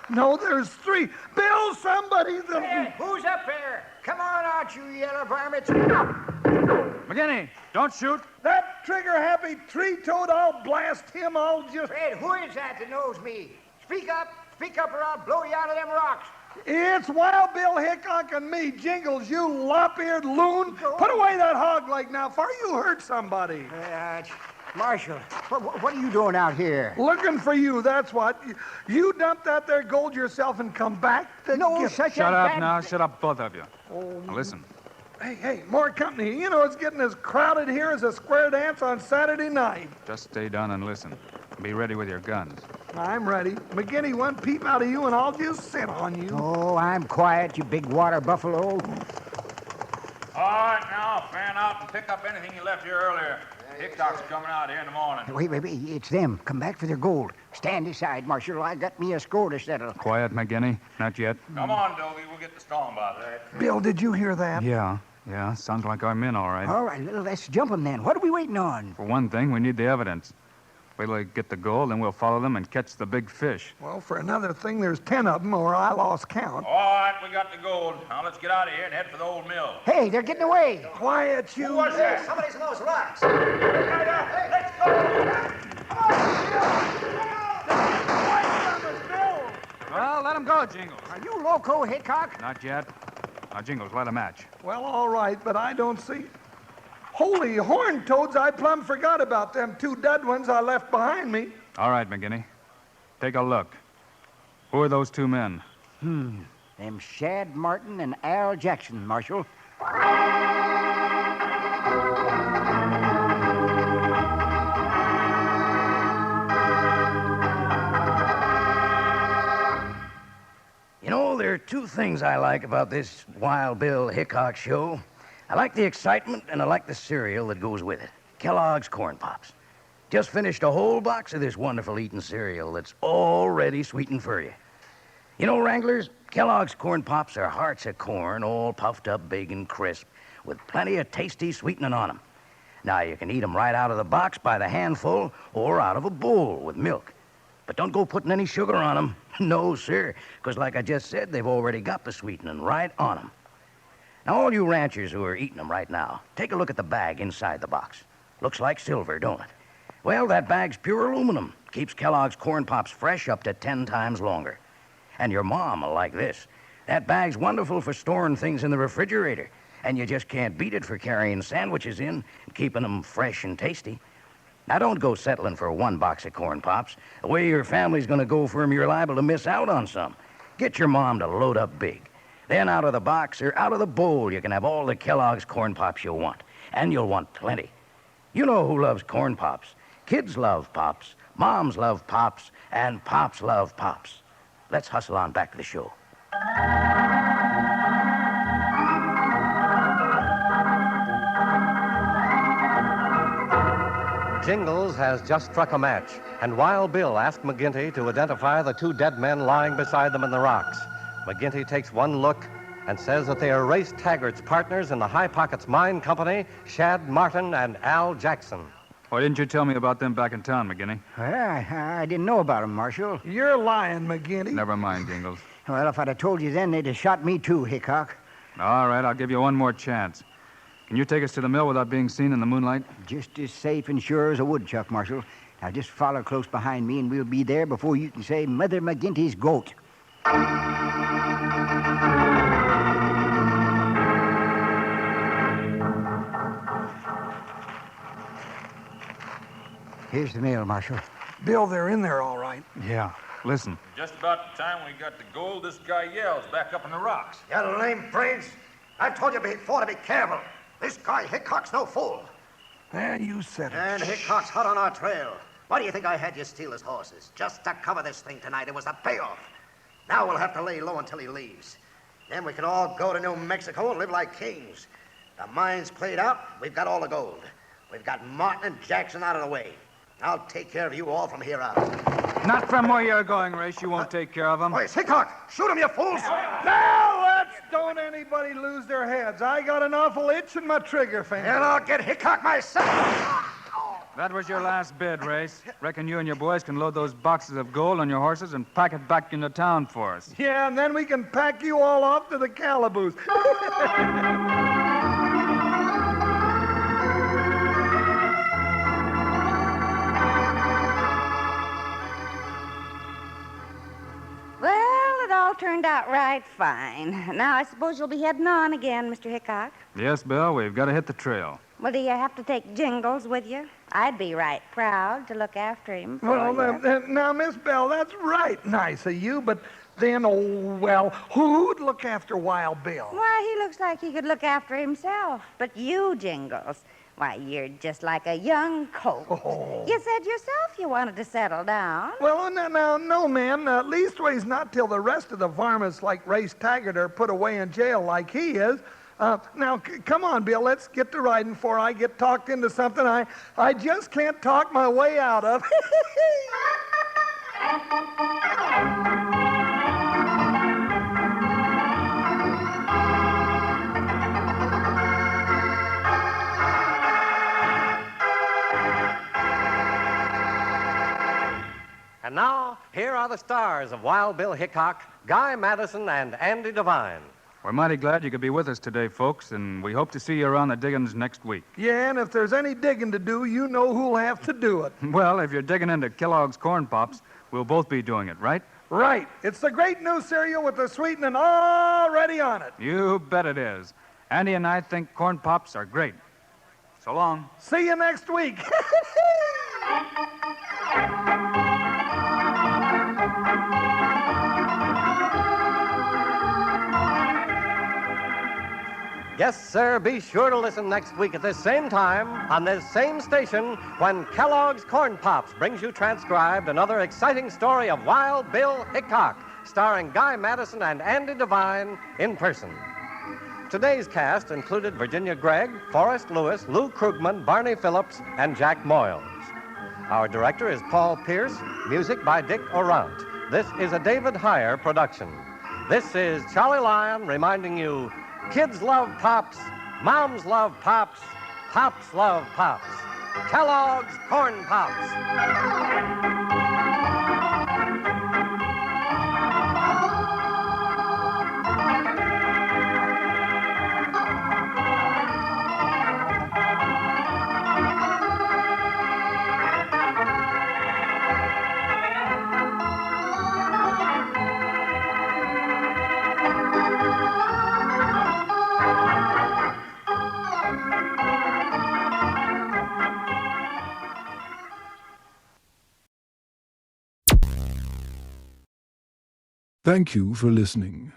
No, there's 3. Bill, somebody... Hey, who's up there? Come on out, you yellow varmints. McGinney, don't shoot. That trigger-happy tree-toad, I'll blast him. I'll just... Fred, who is that knows me? Speak up or I'll blow you out of them rocks. It's Wild Bill Hickok and me, Jingles, you lop-eared loon. Put away that hog leg now, for you hurt somebody. Marshal, what are you doing out here? Looking for you, that's what. You dumped that there gold yourself and come back to get it. Shut up now. Shut up, both of you. Now listen. Hey, more company. You know, it's getting as crowded here as a square dance on Saturday night. Just stay down and listen. Be ready with your guns. I'm ready. McGinney, one peep out of you and I'll just sit on you. Oh, I'm quiet, you big water buffalo. All right, now, fan out and pick up anything you left here earlier. Hickok's coming out here in the morning. Wait, it's them. Come back for their gold. Stand aside, Marshal. I got me a score to settle. Quiet, McGinney. Not yet. Come on, Dovey. We'll get the storm about that. Bill, did you hear that? Yeah. Sounds like I'm in, all right. All right, let's jump them then. What are we waiting on? For one thing, we need the evidence. Wait till they get the gold, then we'll follow them and catch the big fish. Well, for another thing, there's 10 of them, or I lost count. All right, we got the gold. Now let's get out of here and head for the old mill. Hey, they're getting away. Quiet, you. Who was that? Somebody's in those rocks. Let's go! Well, let them go, Jingles. Are you loco, Hickok? Not yet. Now, Jingles, light a match. Well, all right, but I don't see... Holy horn toads, I plumb forgot about them 2 dead ones I left behind me. All right, McGinney. Take a look. Who are those 2 men? Them Shad Martin and Al Jackson, Marshal. You know, there are 2 things I like about this Wild Bill Hickok show. I like the excitement, and I like the cereal that goes with it. Kellogg's Corn Pops. Just finished a whole box of this wonderful eating cereal that's already sweetened for you. You know, Wranglers, Kellogg's Corn Pops are hearts of corn, all puffed up big and crisp, with plenty of tasty sweetening on them. Now, you can eat them right out of the box by the handful or out of a bowl with milk. But don't go putting any sugar on them. No, sir, because like I just said, they've already got the sweetening right on them. Now, all you ranchers who are eating them right now, take a look at the bag inside the box. Looks like silver, don't it? Well, that bag's pure aluminum. Keeps Kellogg's Corn Pops fresh up to 10 times longer. And your mom will like this. That bag's wonderful for storing things in the refrigerator, and you just can't beat it for carrying sandwiches in and keeping them fresh and tasty. Now, don't go settling for one box of corn pops. The way your family's going to go for 'em, you're liable to miss out on some. Get your mom to load up big. Then out of the box or out of the bowl, you can have all the Kellogg's corn pops you want. And you'll want plenty. You know who loves corn pops. Kids love pops, moms love pops, and pops love pops. Let's hustle on back to the show. Jingles has just struck a match, and Wild Bill asked McGinty to identify the two dead men lying beside them in the rocks. McGinty takes one look and says that they are Race Taggart's partners in the High Pockets Mine Company, Shad Martin and Al Jackson. Why didn't you tell me about them back in town, McGinty? Well, I didn't know about them, Marshal. You're lying, McGinty. Never mind, Jingles. Well, if I'd have told you then, they'd have shot me too, Hickok. All right, I'll give you one more chance. Can you take us to the mill without being seen in the moonlight? Just as safe and sure as a woodchuck, Marshal. Now just follow close behind me, and we'll be there before you can say Mother McGinty's goat. Here's the mill, Marshal. Bill, they're in there all right. Yeah. Listen. Just about the time we got the gold, this guy yells back up in the rocks. You lame brains. I've told you before to be careful. This guy Hickok's no fool. Yeah, you said it. And Hickok's hot on our trail. Why do you think I had you steal his horses? Just to cover this thing tonight. It was a payoff. Now we'll have to lay low until he leaves. Then we can all go to New Mexico and live like kings. The mine's played out. We've got all the gold. We've got Martin and Jackson out of the way. I'll take care of you all from here out. Not from where you're going, Race. You won't take care of them. Wait, Hickok! Shoot him, you fools! Now, don't anybody lose their heads. I got an awful itch in my trigger finger. And I'll get Hickok myself. That was your last bid, Race. Reckon you and your boys can load those boxes of gold on your horses and pack it back into town for us. Yeah, and then we can pack you all off to the calaboose. Well, it all turned out right fine. Now I suppose you'll be heading on again, Mr. Hickok. Yes, Bill, we've got to hit the trail. Well, do you have to take Jingles with you? I'd be right proud to look after him. Well, now, Miss Bell, that's right nice of you, but then, who'd look after Wild Bill? Why, he looks like he could look after himself. But you, Jingles, why, you're just like a young colt. Oh. You said yourself you wanted to settle down. Well, no, ma'am. Leastways not till the rest of the varmints like Race Taggart are put away in jail like he is. Now, come on, Bill, let's get to riding before I get talked into something I just can't talk my way out of. And now, here are the stars of Wild Bill Hickok, Guy Madison, and Andy Devine. We're mighty glad you could be with us today, folks, and we hope to see you around the diggings next week. Yeah, and if there's any digging to do, you know who'll have to do it. Well, if you're digging into Kellogg's Corn Pops, we'll both be doing it, right? Right. It's the great new cereal with the sweetening already on it. You bet it is. Andy and I think Corn Pops are great. So long. See you next week. Yes, sir, be sure to listen next week at this same time on this same station when Kellogg's Corn Pops brings you transcribed another exciting story of Wild Bill Hickok, starring Guy Madison and Andy Devine in person. Today's cast included Virginia Gregg, Forrest Lewis, Lou Krugman, Barney Phillips, and Jack Moyles. Our director is Paul Pierce, music by Dick Orant. This is a David Heyer production. This is Charlie Lyon reminding you, kids love Pops, moms love Pops, Pops love Pops. Kellogg's Corn Pops. Thank you for listening.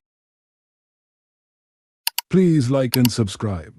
Please like and subscribe.